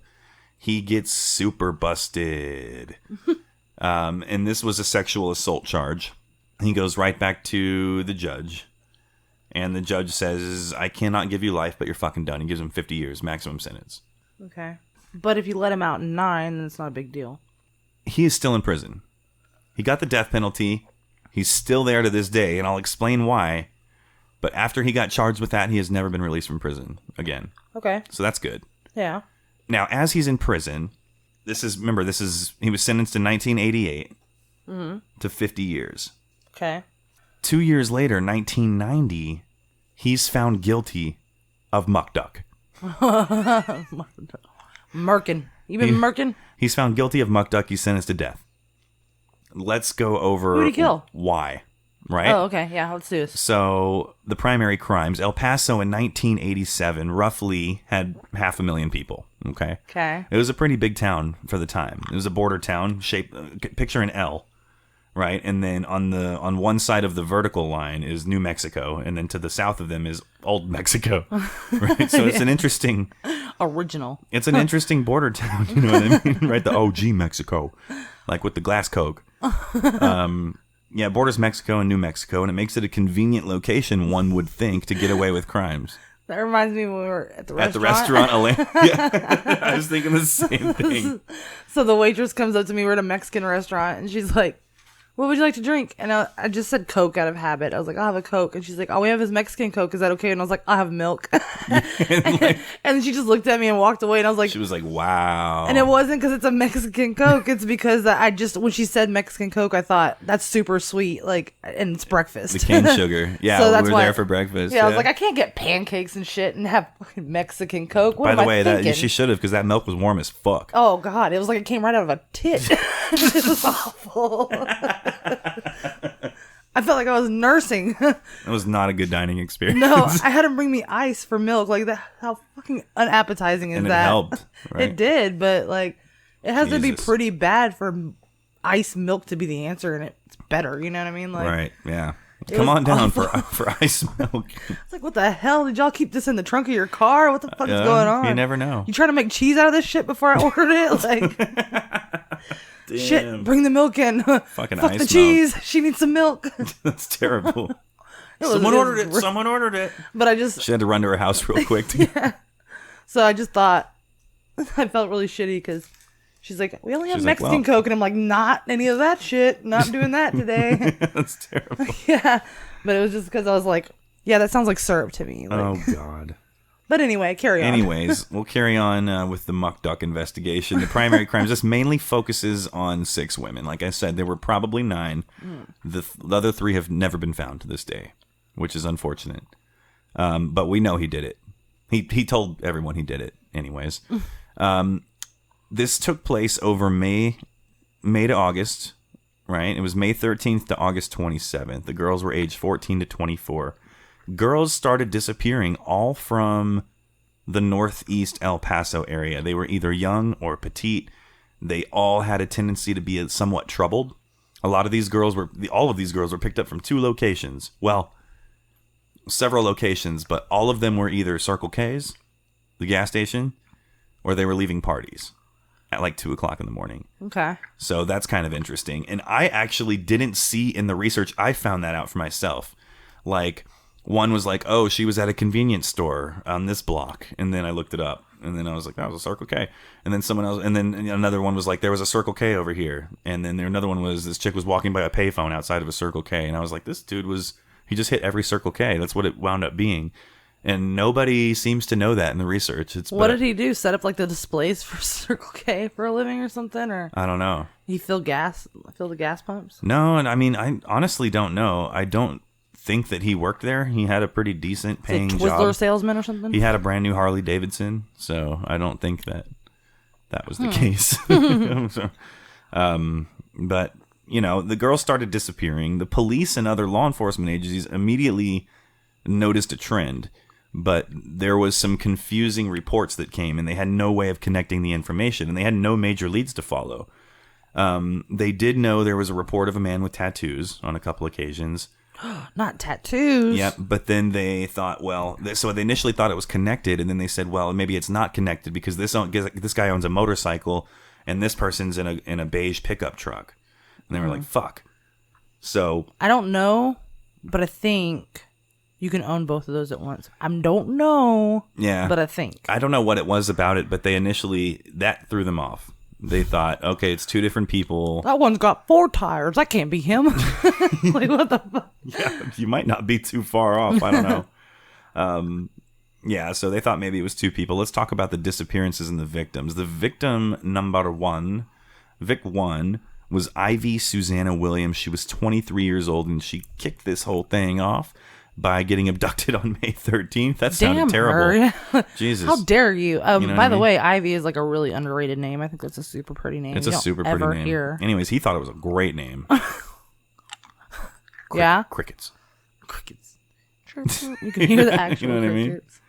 he gets super busted. And this was a sexual assault charge. He goes right back to the judge. And the judge says, I cannot give you life, but you're fucking done. He gives him 50 years, maximum sentence. Okay. But if you let him out in 9, then it's not a big deal. He is still in prison. He got the death penalty. He's still there to this day, and I'll explain why. But after he got charged with that, he has never been released from prison again. Okay. So that's good. Yeah. Now, as he's in prison, he was sentenced in 1988 to 50 years. Okay. 2 years later, 1990, he's found guilty of muck duck. Murkin. You been murkin? He's found guilty of muck duck. He's sentenced to death. Let's go over who'd he kill? Why. Right? Oh, okay. Yeah, let's do this. So, the primary crimes. El Paso in 1987 roughly had 500,000 people. Okay? Okay. It was a pretty big town for the time. It was a border town, picture an L. Right? And then on one side of the vertical line is New Mexico, and then to the south of them is Old Mexico. Right? So it's an interesting... Original. It's an interesting border town, you know what I mean? Right? The OG Mexico. Like with the glass Coke. Yeah, borders Mexico and New Mexico, and it makes it a convenient location, one would think, to get away with crimes. That reminds me when we were at the restaurant. At the restaurant, yeah. I was thinking the same thing. So the waitress comes up to me. We're at a Mexican restaurant, and she's like, what would you like to drink? And I just said Coke out of habit. I was like, I'll have a Coke. And she's like, all we have is Mexican Coke. Is that okay? And I was like, I'll have milk. And then she just looked at me and walked away. And I was like... She was like, wow. And it wasn't because it's a Mexican Coke. It's because when she said Mexican Coke, I thought, that's super sweet. Like, and it's breakfast. The cane sugar. Yeah, so we were there for breakfast. Yeah, I was like, I can't get pancakes and shit and have fucking Mexican Coke. What By am the I way, thinking? she should have, because that milk was warm as fuck. Oh, God. It was like it came right out of a tit. It was awful. I felt like I was nursing. It was not a good dining experience. No, I had him bring me ice for milk. Like, that, how fucking unappetizing is and that? It helped, right? It did, but like, it has to be pretty bad for ice milk to be the answer, and it's better. You know what I mean? Like, right? Yeah. Come on down for ice milk. It's like, what the hell? Did y'all keep this in the trunk of your car? What the fuck is going on? You never know. You trying to make cheese out of this shit before I ordered it? Like, shit, bring the milk in. Fucking fuck ice the cheese. She needs some milk. That's terrible. Someone ordered it. But she had to run to her house real quick. Yeah. So I just thought, I felt really shitty because she's like, we only have Mexican Coke. And I'm like, not any of that shit. Not doing that today. That's terrible. Yeah. But it was just because I was like, yeah, that sounds like syrup to me. Like, oh, God. But anyway, carry on. Anyways, we'll carry on with the Muck Duck investigation. The primary crimes just mainly focuses on 6 women. Like I said, there were probably 9. The other 3 have never been found to this day, which is unfortunate. But we know he did it. He told everyone he did it anyways. This took place over May to August, right? It was May 13th to August 27th. The girls were aged 14 to 24. Girls started disappearing all from the northeast El Paso area. They were either young or petite. They all had a tendency to be somewhat troubled. All of these girls were picked up from 2 locations. Well, several locations, but all of them were either Circle K's, the gas station, or they were leaving parties at like 2 o'clock in the morning. Okay. So that's kind of interesting. And I actually didn't see in the research, I found that out for myself. Like, one was like, oh, she was at a convenience store on this block. And then I looked it up. And then I was like, that was a Circle K. And then someone else, and then another one was like, there was a Circle K over here. And then another one was, this chick was walking by a payphone outside of a Circle K. And I was like, this dude he just hit every Circle K. That's what it wound up being. And nobody seems to know that in the research. What did he do? Set up like the displays for Circle K for a living or something? Or I don't know. He fill the gas pumps? No, and I mean, I honestly don't know. I don't think that he worked there. He had a pretty decent paying job. Twizzler salesman or something? He had a brand new Harley Davidson, so I don't think that was the case. But, the girls started disappearing. The police and other law enforcement agencies immediately noticed a trend, but there was some confusing reports that came, and they had no way of connecting the information, and they had no major leads to follow. They did know there was a report of a man with tattoos on a couple occasions. Not tattoos. Yeah, but then they thought, so they initially thought it was connected, and then they said, well, maybe it's not connected because this guy owns a motorcycle, and this person's in a beige pickup truck. And they were like, fuck. So I don't know, but I think you can own both of those at once. I don't know. Yeah. But I think. I don't know what it was about it, but that threw them off. They thought, okay, it's 2 different people. That one's got 4 tires. That can't be him. Like, what the fuck? Yeah, you might not be too far off. I don't know. Yeah, so they thought maybe it was 2 people. Let's talk about the disappearances and the victims. The victim number 1, Vic 1, was Ivy Susanna Williams. She was 23 years old, and she kicked this whole thing off by getting abducted on May 13th. That sounded terrible. Jesus. How dare you? By the mean? way, Ivy is like a really underrated name. I think that's a super pretty name. It's a super pretty name. Hear. Anyways, he thought it was a great name. Yeah? Crickets. You can hear the actual you know what crickets.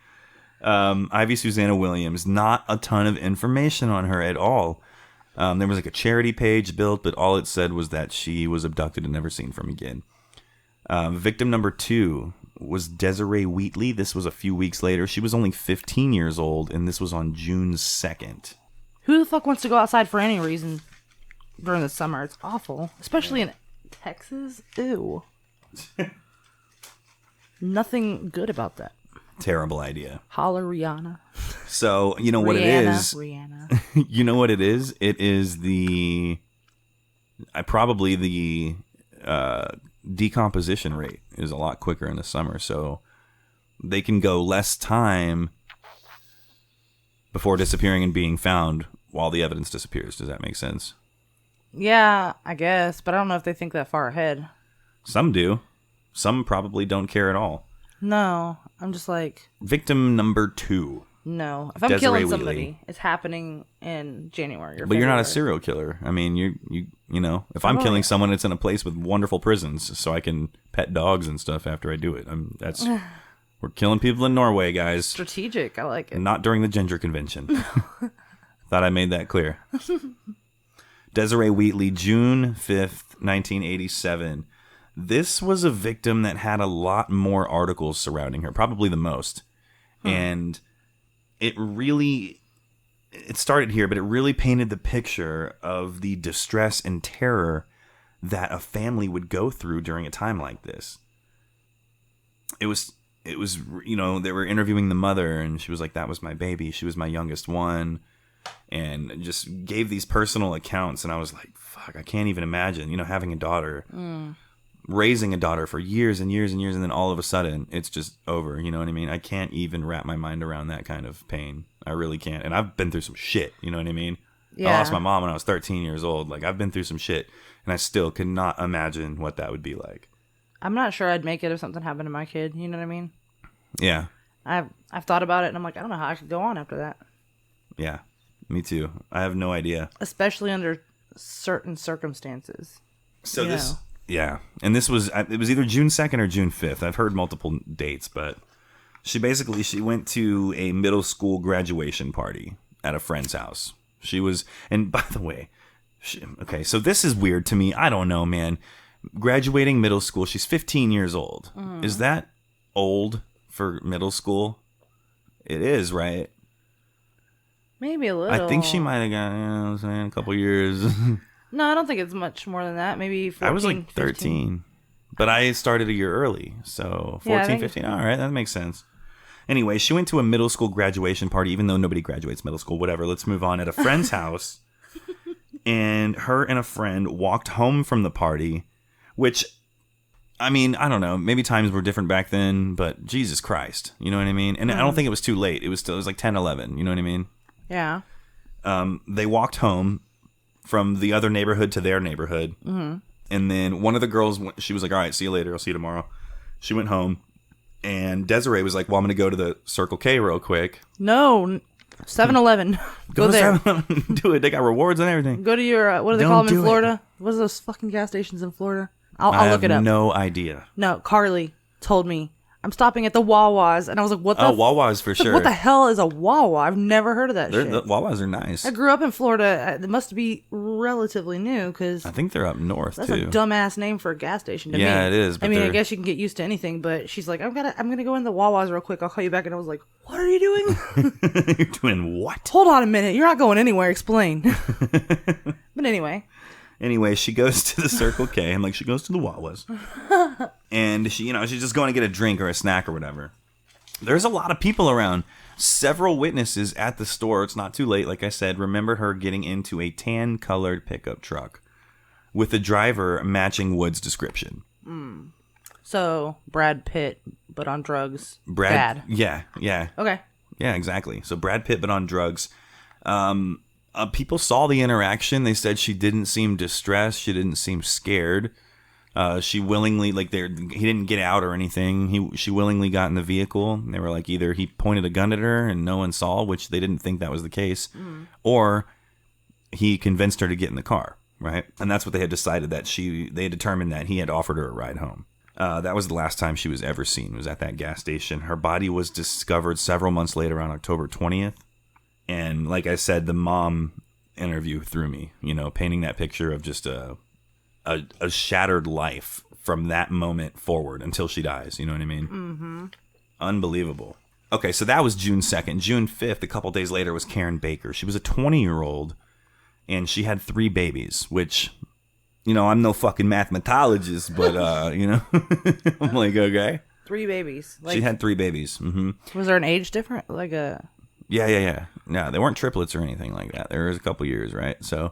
I mean? Ivy Susanna Williams, not a ton of information on her at all. There was like a charity page built, but all it said was that she was abducted and never seen from again. Victim number 2 was Desiree Wheatley. This was a few weeks later. She was only 15 years old, and this was on June 2nd. Who the fuck wants to go outside for any reason during the summer? It's awful. Especially in Texas. Ew. Nothing good about that. Terrible idea. Holler Rihanna. So, you know what it is? Rihanna. You know what it is? It is probably the decomposition rate is a lot quicker in the summer, so they can go less time before disappearing and being found while the evidence disappears. Does that make sense? Yeah, I guess, but I don't know if they think that far ahead. Some do. Some probably don't care at all. No, I'm just like... Victim number 2. No. If I'm Desiree killing Wheatley. somebody, it's happening in January or But you're not a February. serial killer. I mean, you know, if I'm killing someone, it's in a place with wonderful prisons, so I can pet dogs and stuff after I do it. We're killing people in Norway, guys. Strategic. I like it. Not during the Ginger Convention. Thought I made that clear. Desiree Wheatley, June 5th, 1987. This was a victim that had a lot more articles surrounding her, probably the most. And it started here, but it really painted the picture of the distress and terror that a family would go through during a time like this. It was, you know, they were interviewing the mother, and she was like, that was my baby. She was my youngest one. And just gave these personal accounts. And I was like, fuck, I can't even imagine, you know, having a daughter, raising a daughter for years and years and years. And then all of a sudden it's just over. You know what I mean? I can't even wrap my mind around that kind of pain. I really can't. And I've been through some shit. You know what I mean? Yeah. I lost my mom when I was 13 years old. Like, I've been through some shit, and I still could not imagine what that would be like. I'm not sure I'd make it if something happened to my kid. You know what I mean? Yeah. I've thought about it, and I'm like, I don't know how I could go on after that. Yeah. Me too. I have no idea. Especially under certain circumstances. So yeah. And it was either June 2nd or June 5th. I've heard multiple dates, but she went to a middle school graduation party at a friend's house. And by the way, okay, so this is weird to me. I don't know, man. Graduating middle school, she's 15 years old. Is that old for middle school? It is, right? Maybe a little. I think she might have got, you know what I'm saying, a couple years. No, I don't think it's much more than that. Maybe 14, I was like 13. 15. But I started a year early. So 14, 15. All right, that makes sense. Anyway, she went to a middle school graduation party, even though nobody graduates middle school. Whatever, let's move on. At a friend's house. And her and a friend walked home from the party, which, I mean, I don't know. Maybe times were different back then, but Jesus Christ. You know what I mean? And I don't think it was too late. It was like 10, 11. You know what I mean? Yeah. They walked home from the other neighborhood to their neighborhood. Mm-hmm. And then one of the girls, she was like, all right, see you later. I'll see you tomorrow. She went home. And Desiree was like, well, I'm going to go to the Circle K real quick. No, 7-Eleven. Go there. 7-Eleven. Do it. They got rewards and everything. Go to your, what do they call them in Florida? What are those fucking gas stations in Florida? I'll look it up. I have no idea. No, Carly told me. I'm stopping at the Wawas. And I was like, what the? Oh, Wawas for sure. What the hell is a Wawa? I've never heard of that shit. The Wawas are nice. I grew up in Florida. It must be relatively new because I think they're up north, that's too. a dumbass name for a gas station to me. Yeah, it is. But I mean, I guess you can get used to anything, but she's like, I'm gonna go in the Wawas real quick. I'll call you back. And I was like, what are you doing? You're doing what? Hold on a minute. You're not going anywhere. Explain. But anyway. Anyway, she goes to the Circle K, and like she goes to the Wawas, and she's just going to get a drink or a snack or whatever. There's a lot of people around. Several witnesses at the store. It's not too late, like I said. Remember her getting into a tan-colored pickup truck with the driver matching Wood's description. So Brad Pitt, but on drugs. Bad. Yeah. Okay. Yeah, exactly. So Brad Pitt, but on drugs. People saw the interaction. They said she didn't seem distressed. She didn't seem scared. She willingly, he didn't get out or anything. She willingly got in the vehicle. And they were like, either he pointed a gun at her and no one saw, which they didn't think that was the case, or he convinced her to get in the car, right? And that's what they had decided, that they determined that he had offered her a ride home. That was the last time she was ever seen, was at that gas station. Her body was discovered several months later on October 20th. And like I said, the mom interview threw me, painting that picture of just a shattered life from that moment forward until she dies. You know what I mean? Mm-hmm. Unbelievable. Okay, so that was June 2nd. June 5th, a couple days later, was Karen Baker. She was a 20-year-old, and she had 3 babies, which, I'm no fucking mathematologist, but, I'm like, okay. 3 babies. She had 3 babies. Mm-hmm. Was there an age difference? Yeah. No, they weren't triplets or anything like that. There was a couple years, right? So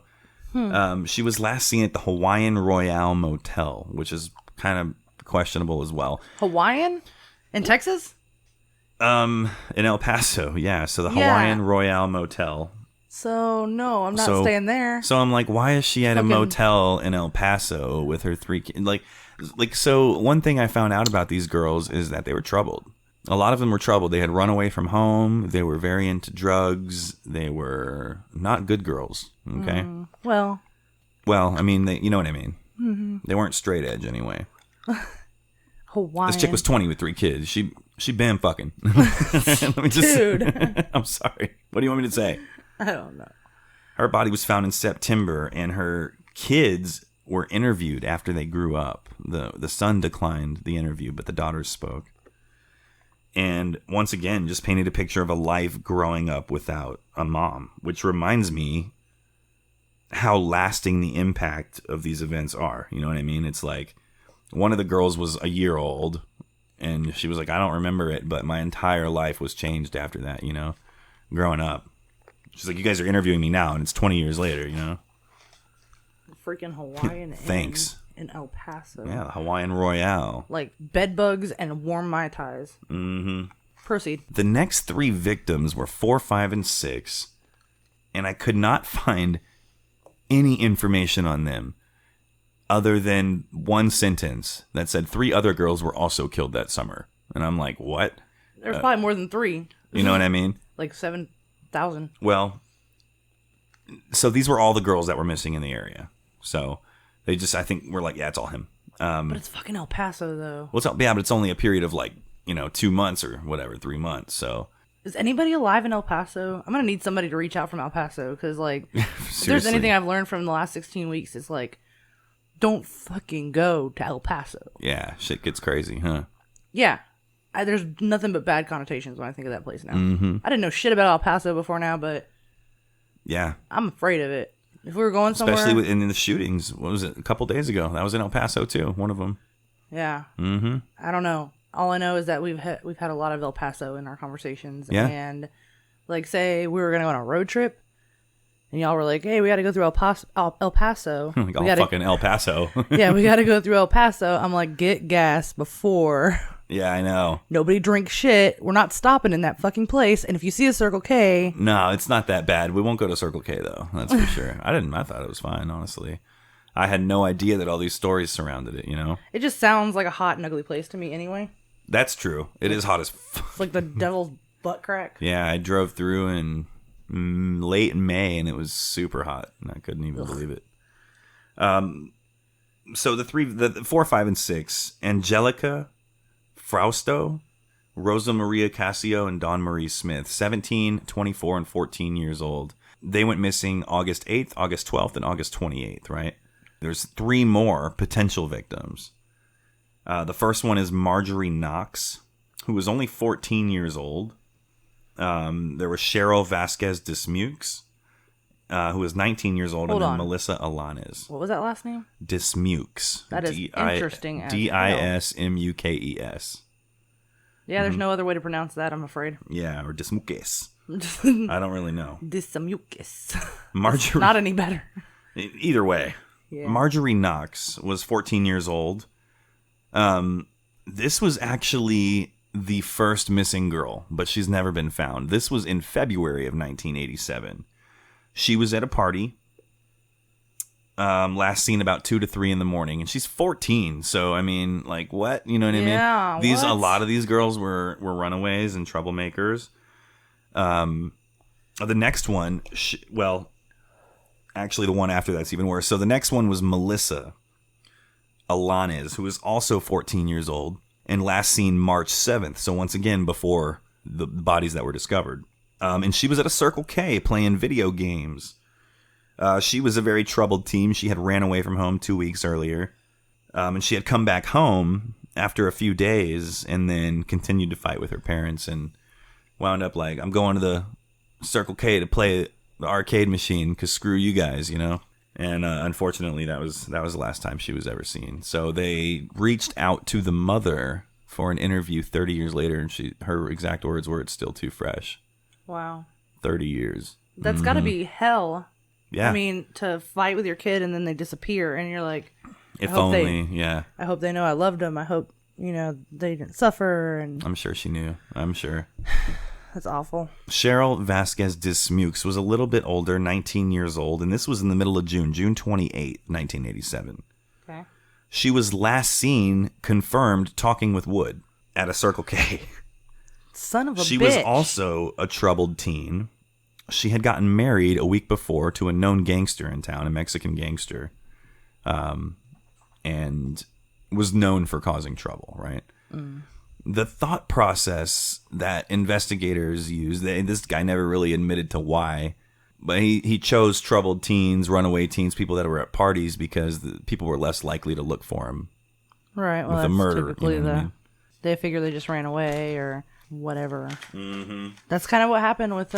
she was last seen at the Hawaiian Royale Motel, which is kind of questionable as well. Hawaiian? In Texas? In El Paso, yeah. So the Hawaiian Royale Motel. So, no, I'm not staying there. So I'm like, why is she at a motel in El Paso with her 3 kids? So one thing I found out about these girls is that they were troubled. A lot of them were troubled. They had run away from home. They were very into drugs. They were not good girls. Okay. Well, I mean, you know what I mean. Mm-hmm. They weren't straight edge anyway. Hawaiian. This chick was 20 with 3 kids. She been fucking. Let me just. Dude. I'm sorry. What do you want me to say? I don't know. Her body was found in September, and her kids were interviewed after they grew up. The son declined the interview, but the daughters spoke. And once again, just painted a picture of a life growing up without a mom, which reminds me how lasting the impact of these events are. You know what I mean? It's like one of the girls was a year old, and she was like, I don't remember it, but my entire life was changed after that, you know, growing up. She's like, you guys are interviewing me now, and it's 20 years later, you know? Freaking Hawaiian. Thanks. In El Paso. Yeah, the Hawaiian Royale. Like bed bugs and warm Mai Tais. Mm-hmm. Proceed. The next 3 victims were 4, 5, and 6, and I could not find any information on them other than one sentence that said 3 other girls were also killed that summer. And I'm like, what? There's probably more than 3. You know what I mean? Like 7,000. Well, so these were all the girls that were missing in the area. So they just, I think, were like, yeah, it's all him. But it's fucking El Paso, though. Well, but it's only a period of 2 months or whatever, 3 months. So is anybody alive in El Paso? I'm gonna need somebody to reach out from El Paso because, if there's anything I've learned from the last 16 weeks, it's don't fucking go to El Paso. Yeah, shit gets crazy, huh? Yeah, there's nothing but bad connotations when I think of that place now. Mm-hmm. I didn't know shit about El Paso before now, but yeah, I'm afraid of it. If we were going somewhere, especially in the shootings, what was it? A couple days ago, that was in El Paso too. One of them. Yeah. Mm-hmm. I don't know. All I know is that we've had a lot of El Paso in our conversations. Yeah. And say we were gonna go on a road trip, and y'all were like, "Hey, we got to go through El Paso." Fucking El Paso. Yeah, we got to go through El Paso. I'm like, get gas before. Yeah, I know. Nobody drinks shit. We're not stopping in that fucking place. And if you see a Circle K... No, it's not that bad. We won't go to Circle K, though. That's for sure. I thought it was fine, honestly. I had no idea that all these stories surrounded it, you know? It just sounds like a hot and ugly place to me anyway. That's true. It is hot as fuck. It's like the devil's butt crack. Yeah, I drove through in late in May, and it was super hot. And I couldn't even believe it. So the 4, 5, and 6, Angelica Frausto, Rosa Maria Casio, and Dawn Marie Smith, 17, 24, and 14 years old. They went missing August 8th, August 12th, and August 28th, right? There's 3 more potential victims. The first one is Marjorie Knox, who was only 14 years old. There was Cheryl Vasquez Dismukes, who was 19 years old, Hold and then on. Melissa Alanes. What was that last name? Dismukes. That is interesting as hell. Dismukes. Yeah, there's no other way to pronounce that, I'm afraid. Yeah, or Dismukes. I don't really know. Dismukes. Marjorie. Not any better. Either way. Yeah. Marjorie Knox was 14 years old. This was actually the first missing girl, but she's never been found. This was in February of 1987. She was at a party, last seen about 2 to 3 in the morning, and she's 14. So, I mean, what? You know what I mean? Yeah, A lot of these girls were runaways and troublemakers. The next one, actually the one after that's even worse. So the next one was Melissa Alanes, who was also 14 years old and last seen March 7th. So once again, before the bodies that were discovered. And she was at a Circle K playing video games. She was a very troubled teen. She had ran away from home 2 weeks earlier. And she had come back home after a few days and then continued to fight with her parents and wound up I'm going to the Circle K to play the arcade machine because screw you guys, you know? And unfortunately, that was the last time she was ever seen. So they reached out to the mother for an interview 30 years later, and her exact words were, "It's still too fresh." Wow. 30 years. That's got to be hell. Yeah. I mean, to fight with your kid and then they disappear, and you're like, if only, yeah. I hope they know I loved them. I hope, they didn't suffer. And I'm sure she knew. I'm sure. That's awful. Cheryl Vasquez Dismukes was a little bit older, 19 years old, and this was in the middle of June 28th, 1987. Okay. She was last seen, confirmed, talking with Wood at a Circle K. Son of a bitch. She was also a troubled teen. She had gotten married a week before to a known gangster in town, a Mexican gangster, and was known for causing trouble, right? The thought process that investigators use, this guy never really admitted to why, but he chose troubled teens, runaway teens, people that were at parties because people were less likely to look for him. Right, well, with that's a murder. typically You know what I mean? They figure they just ran away or whatever. Mm-hmm. That's kind of what happened with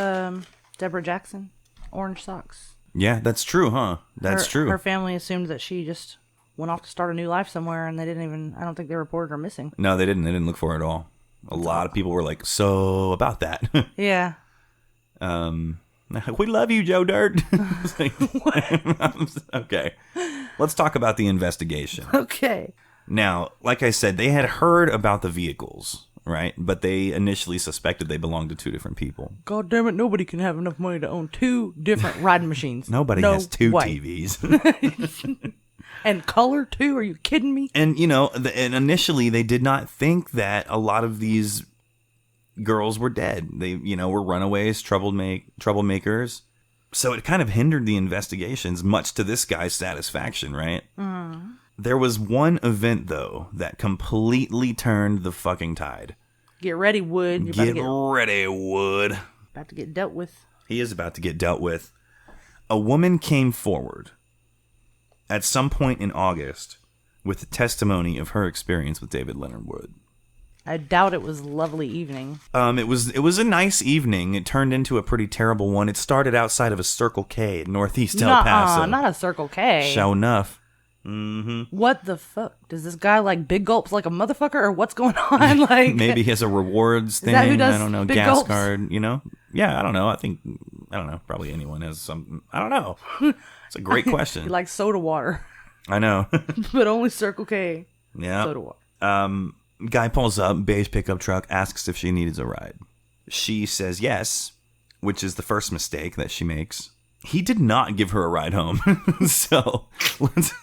Deborah Jackson, Orange Socks. Yeah, that's true, huh? That's true. Her family assumed that she just went off to start a new life somewhere, and they didn't even, I don't think they reported her missing. No, they didn't. They didn't look for her at all. A lot of people were like, so about that. Yeah. We love you, Joe Dirt. Okay. Let's talk about the investigation. Okay. Now, like I said, they had heard about the vehicles, right? But they initially suspected they belonged to two different people. God damn it, nobody can have enough money to own two different riding machines. Nobody No has two way. TVs. And color, too? Are you kidding me? And, and initially they did not think that a lot of these girls were dead. They, were runaways, troublemakers. So it kind of hindered the investigations, much to this guy's satisfaction, right? There was one event, though, that completely turned the fucking tide. Get ready, Wood. Get ready, Wood. About to get dealt with. He is about to get dealt with. A woman came forward at some point in August with the testimony of her experience with David Leonard Wood. I doubt it was a lovely evening. It was a nice evening. It turned into a pretty terrible one. It started outside of a Circle K in Northeast El Paso. Not a Circle K. Sure enough. Mm-hmm. What the fuck? Does this guy like big gulps like a motherfucker, or what's going on? Like maybe he has a rewards thing. That who does I don't know. big Gas gulps? card. Yeah, I don't know. I don't know. Probably anyone has some. I don't know. It's a great question. He likes soda water, I know. but only Circle K. Yeah. Soda water. Guy pulls up, beige pickup truck, asks if she needs a ride. She says yes, which is the first mistake that she makes. He did not give her a ride home. So let's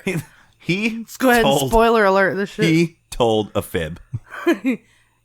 Go ahead and spoiler alert this shit. He told a fib.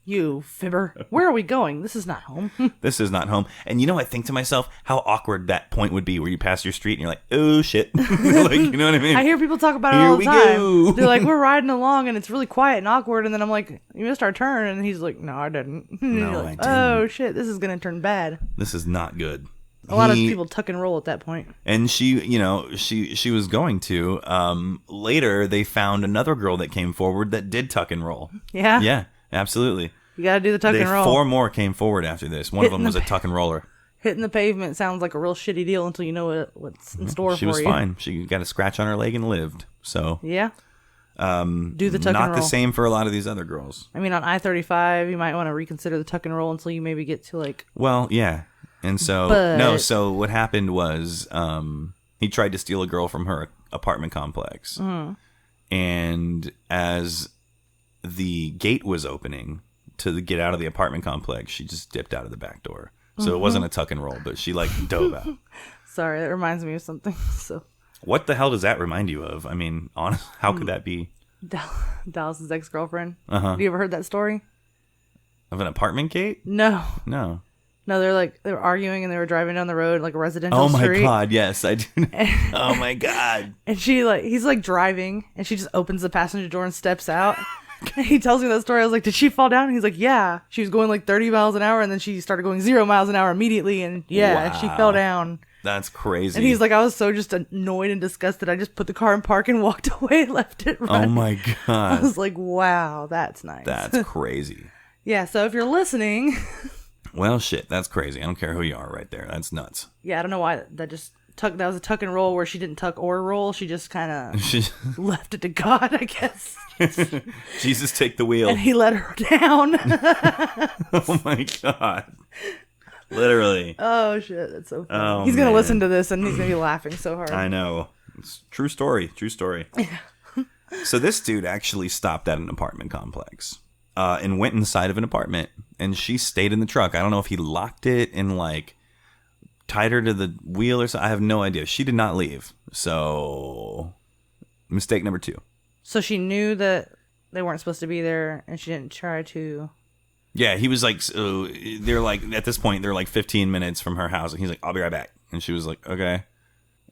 You fibber. Where are we going? This is not home. This is not home. And I think to myself how awkward that point would be where you pass your street and you're like, oh shit. Like, you know what I mean? I hear people talk about it Here all the we time. go. They're like, we're riding along and it's really quiet and awkward, and then I'm like, you missed our turn, and he's like, no, I didn't. No, like, I didn't. Oh shit, this is gonna turn bad. This is not good. A lot of people tuck and roll at that point. And she was going to. Later, they found another girl that came forward that did tuck and roll. Yeah? Yeah, absolutely. You gotta do the tuck and roll. 4 more came forward after this. One of them was a tuck and roller. Hitting the pavement sounds like a real shitty deal until you know what's in store for you. She was fine. She got a scratch on her leg and lived. So yeah. Do the tuck and roll. Not the same for a lot of these other girls. I mean, on I-35, you might want to reconsider the tuck and roll until you maybe get to like... Well, yeah. And so, so what happened was he tried to steal a girl from her apartment complex. Mm. And as the gate was opening to get out of the apartment complex, she just dipped out of the back door. So it wasn't a tuck and roll, but she dove out. Sorry, that reminds me of something. So, what the hell does that remind you of? I mean, honest, how could that be? Dallas's ex-girlfriend. Uh-huh. Have you ever heard that story? Of an apartment gate? No. No. No, they were arguing and they were driving down the road like a residential Oh my street. god, yes, I do. Oh my god. And he's driving and she just opens the passenger door and steps out. And he tells me that story. I was like, did she fall down? And he's like, yeah. She was going 30 miles an hour and then she started going 0 miles an hour immediately, and wow. she fell down. That's crazy. And he's like, I was so just annoyed and disgusted. I just put the car in park and walked away, left it running. Oh my god. I was like, wow, that's nice. That's crazy. Yeah, so if you're listening... Well, shit, that's crazy. I don't care who you are right there. That's nuts. Yeah, I don't know why that was a tuck and roll where she didn't tuck or roll. She just kind of left it to God, I guess. Jesus, take the wheel. And he let her down. Oh my god. Literally. Oh shit, that's so funny. Oh, he's going to man. listen to this and he's going to be laughing so hard. I know. It's true story. True story. So this dude actually stopped at an apartment complex. And went inside of an apartment, and she stayed in the truck. I don't know if he locked it and tied her to the wheel or something. I have no idea. She did not leave. So, mistake number 2. So she knew that they weren't supposed to be there, and she didn't try to Yeah, he was like, so they're like, at this point, they're like 15 minutes from her house. And he's like, I'll be right back. And she was like, okay.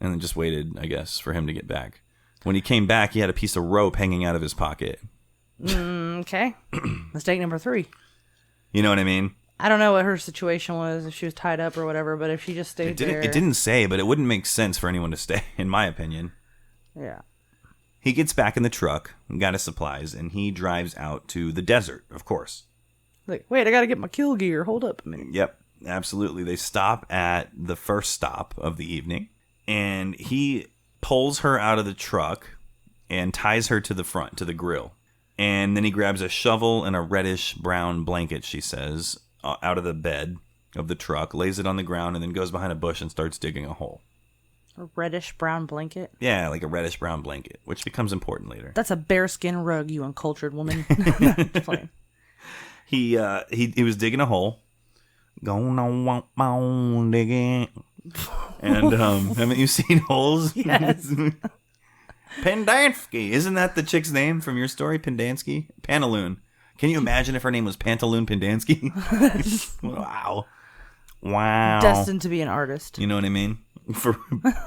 And then just waited, I guess, for him to get back. When he came back, he had a piece of rope hanging out of his pocket. Okay. Mistake number 3. You know what I mean? I don't know what her situation was, if she was tied up or whatever, but if she just stayed there. It didn't say, but it wouldn't make sense for anyone to stay, in my opinion. Yeah. He gets back in the truck, got his supplies, and he drives out to the desert, of course. Like, wait, I gotta get my kill gear. Hold up a minute. Yep, absolutely. They stop at the first stop of the evening, and he pulls her out of the truck and ties her to the front, to the grill. And then he grabs a shovel and a reddish-brown blanket, she says, out of the bed of the truck, lays it on the ground, and then goes behind a bush and starts digging a hole. A reddish-brown blanket? Yeah, like a reddish-brown blanket, which becomes important later. That's a bearskin rug, you uncultured woman. Just playing. He was digging a hole. Going on digging. And haven't you seen Holes? Yes. Pendansky. Isn't that the chick's name from your story? Pendansky? Pantaloon. Can you imagine if her name was Pantaloon Pendansky? Wow. Destined to be an artist. You know what I mean? For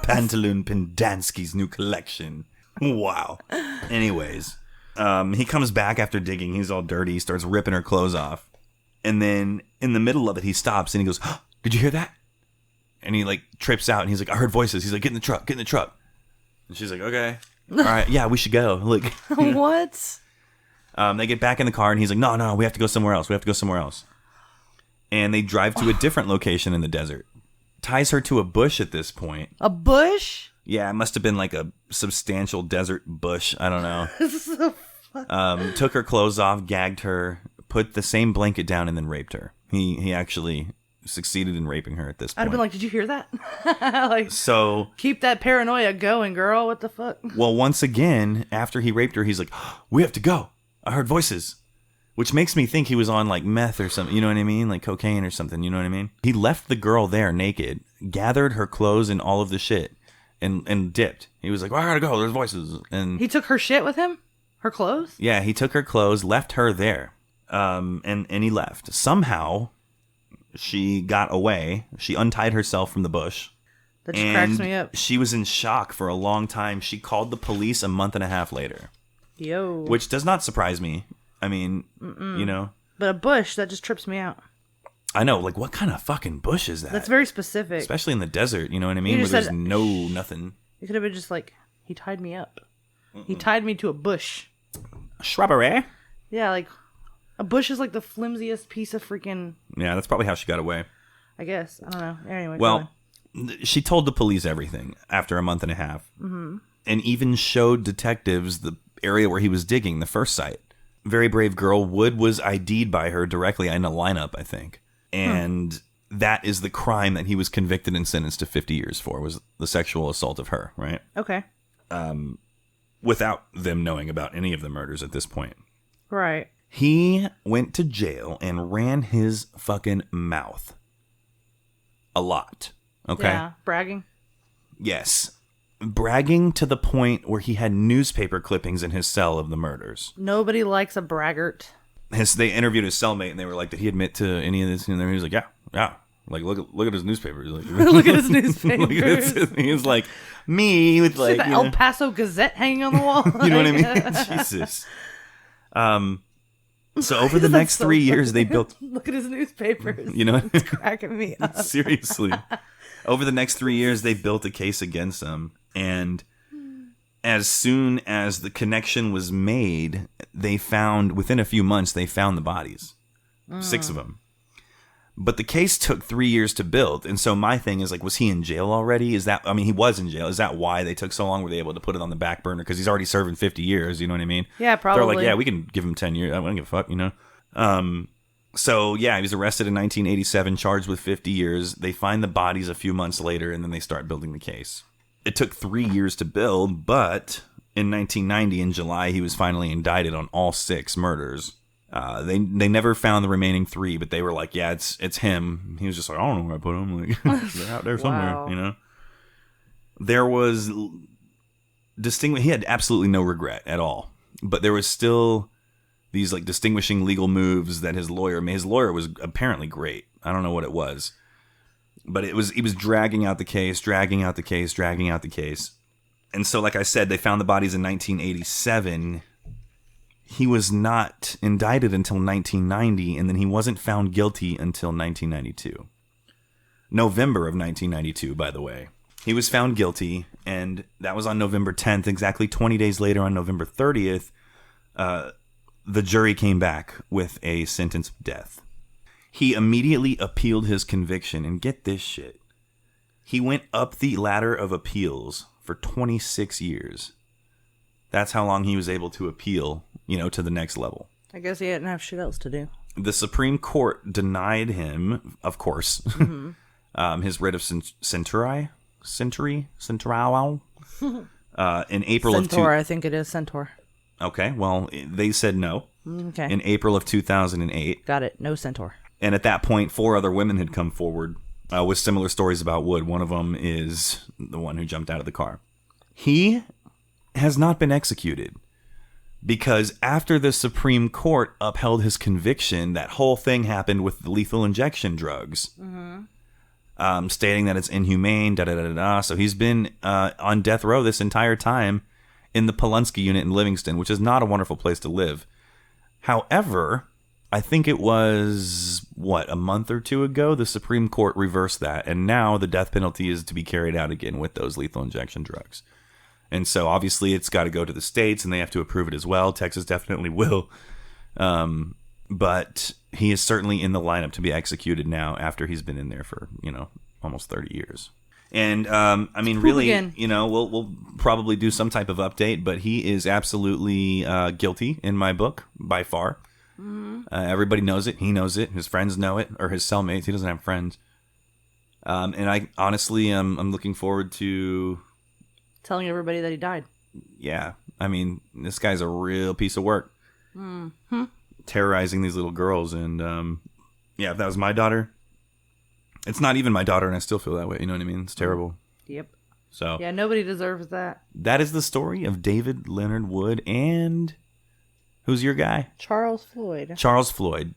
Pantaloon Pendansky's new collection. Wow. Anyways. He comes back after digging. He's all dirty. He starts ripping her clothes off. And then in the middle of it, he stops and he goes, oh, did you hear that? And he like trips out and he's like, I heard voices. He's like, get in the truck, get in the truck. And she's like, okay. All right. Yeah, we should go. Like, what? They get back in the car and he's like, no, we have to go somewhere else. We have to go somewhere else. And they drive to a different location in the desert. Ties her to a bush at this point. A bush? Yeah, it must have been like a substantial desert bush. I don't know. Took her clothes off, gagged her, put the same blanket down, and then raped her. He actually succeeded in raping her at this point. I'd have been like, did you hear that? Like, so keep that paranoia going, girl. What the fuck? Well, once again, after he raped her, he's like, oh, we have to go. I heard voices. Which makes me think he was on like meth or something. You know what I mean? Like cocaine or something. You know what I mean? He left the girl there naked, gathered her clothes and all of the shit. And dipped. He was like, well, I gotta go. There's voices. And he took her shit with him? Her clothes? Yeah, he took her clothes, left her there. And he left. Somehow, she got away. She untied herself from the bush. That just cracks me up. She was in shock for a long time. She called the police a month and a half later. Yo. Which does not surprise me. I mean, you know. But a bush, that just trips me out. I know, like, what kind of fucking bush is that? That's very specific. Especially in the desert, you know what I mean? Where there's nothing. It could have been just like, he tied me up. He tied me to a bush. Shrubbery? Yeah, like, a bush is like the flimsiest piece of freaking... Yeah, that's probably how she got away. I guess. I don't know. Anyway, well, she told the police everything after a month and a half. Mm-hmm. And even showed detectives the area where he was digging, the first site. Very brave girl. Wood was ID'd by her directly in a lineup, I think. And that is the crime that he was convicted and sentenced to 50 years for, was the sexual assault of her, right? Okay. Without them knowing about any of the murders at this point. Right. He went to jail and ran his fucking mouth. A lot. Okay? Yeah, bragging. Yes. Bragging to the point where he had newspaper clippings in his cell of the murders. Nobody likes a braggart. They interviewed his cellmate and they were like, did he admit to any of this? And he was like, yeah. Like, look at his newspapers. Like, look at his newspapers. He was like, me with like the El Paso Gazette hanging on the wall. You know what I mean? Jesus. So over the next 3 years, they built. Look at his newspapers. You know, it's cracking me up. Seriously. Over the next 3 years, they built a case against him, and as soon as the connection was made, they found, within a few months, they found the bodies. 6 of them. But the case took 3 years to build. And so my thing is, like, was he in jail already? He was in jail. Is that why they took so long? Were they able to put it on the back burner? Because he's already serving 50 years, you know what I mean? Yeah, probably. They're like, yeah, we can give him 10 years. I don't give a fuck, you know? So, yeah, he was arrested in 1987, charged with 50 years. They find the bodies a few months later, and then they start building the case. It took 3 years to build, but in 1990, in July, he was finally indicted on all 6 murders. They never found the remaining 3, but they were like, yeah, it's him. He was just like, I don't know where I put him. Like, they're out there somewhere, Wow. you know? There was he had absolutely no regret at all, but there was still these like distinguishing legal moves that his lawyer made. His lawyer was apparently great. I don't know what it was, but he was dragging out the case. And so, like I said, they found the bodies in 1987. He was not indicted until 1990, and then he wasn't found guilty until 1992. November of 1992, by the way. He was found guilty, and that was on November 10th. Exactly 20 days later, on November 30th, the jury came back with a sentence of death. He immediately appealed his conviction, and get this shit. He went up the ladder of appeals for 26 years. That's how long he was able to appeal, to the next level. I guess he didn't have shit else to do. The Supreme Court denied him, of course, his writ of centuri in April Centaur, I think it is Centaur. Okay, well, they said no. Okay. In April of 2008. Got it. No Centaur. And at that point, 4 other women had come forward with similar stories about Wood. One of them is the one who jumped out of the car. He has not been executed because after the Supreme Court upheld his conviction, that whole thing happened with the lethal injection drugs. Stating that it's inhumane, So he's been on death row this entire time in the Polunsky unit in Livingston, which is not a wonderful place to live. However, I think it was, a month or 2 ago, the Supreme Court reversed that, and now the death penalty is to be carried out again with those lethal injection drugs. And so obviously it's got to go to the states, and they have to approve it as well. Texas definitely will. But he is certainly in the lineup to be executed now after he's been in there for, almost 30 years. And, really, we'll probably do some type of update, but he is absolutely guilty in my book, by far. Everybody knows it. He knows it. His friends know it, or his cellmates. He doesn't have friends. And I honestly, I'm looking forward to telling everybody that he died. Yeah. This guy's a real piece of work. Terrorizing these little girls. And, if that was my daughter, it's not even my daughter, and I still feel that way. You know what I mean? It's terrible. Yep. So yeah, nobody deserves that. That is the story of David Leonard Wood and who's your guy? Charles Floyd. Charles Floyd.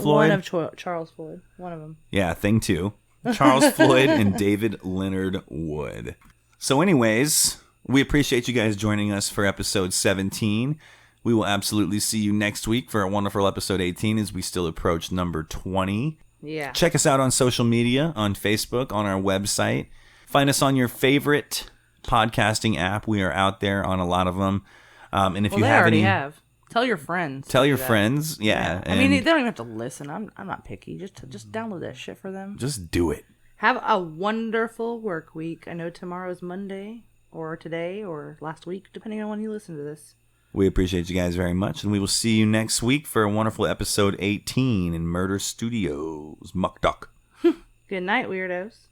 One of Charles Floyd. One of them. Yeah, thing 2. Charles Floyd and David Leonard Wood. So anyways, we appreciate you guys joining us for episode 17. We will absolutely see you next week for a wonderful episode 18 as we still approach number 20. Yeah. Check us out on social media, on Facebook, on our website. Find us on your favorite podcasting app. We are out there on a lot of them. And if you have any, have. Tell your friends. Tell your friends. Yeah. I mean, they don't even have to listen. I'm not picky. Just download that shit for them. Just do it. Have a wonderful work week. I know tomorrow's Monday, or today, or last week, depending on when you listen to this. We appreciate you guys very much, and we will see you next week for a wonderful episode 18 in Murder Studios. Muck Duck. Good night, weirdos.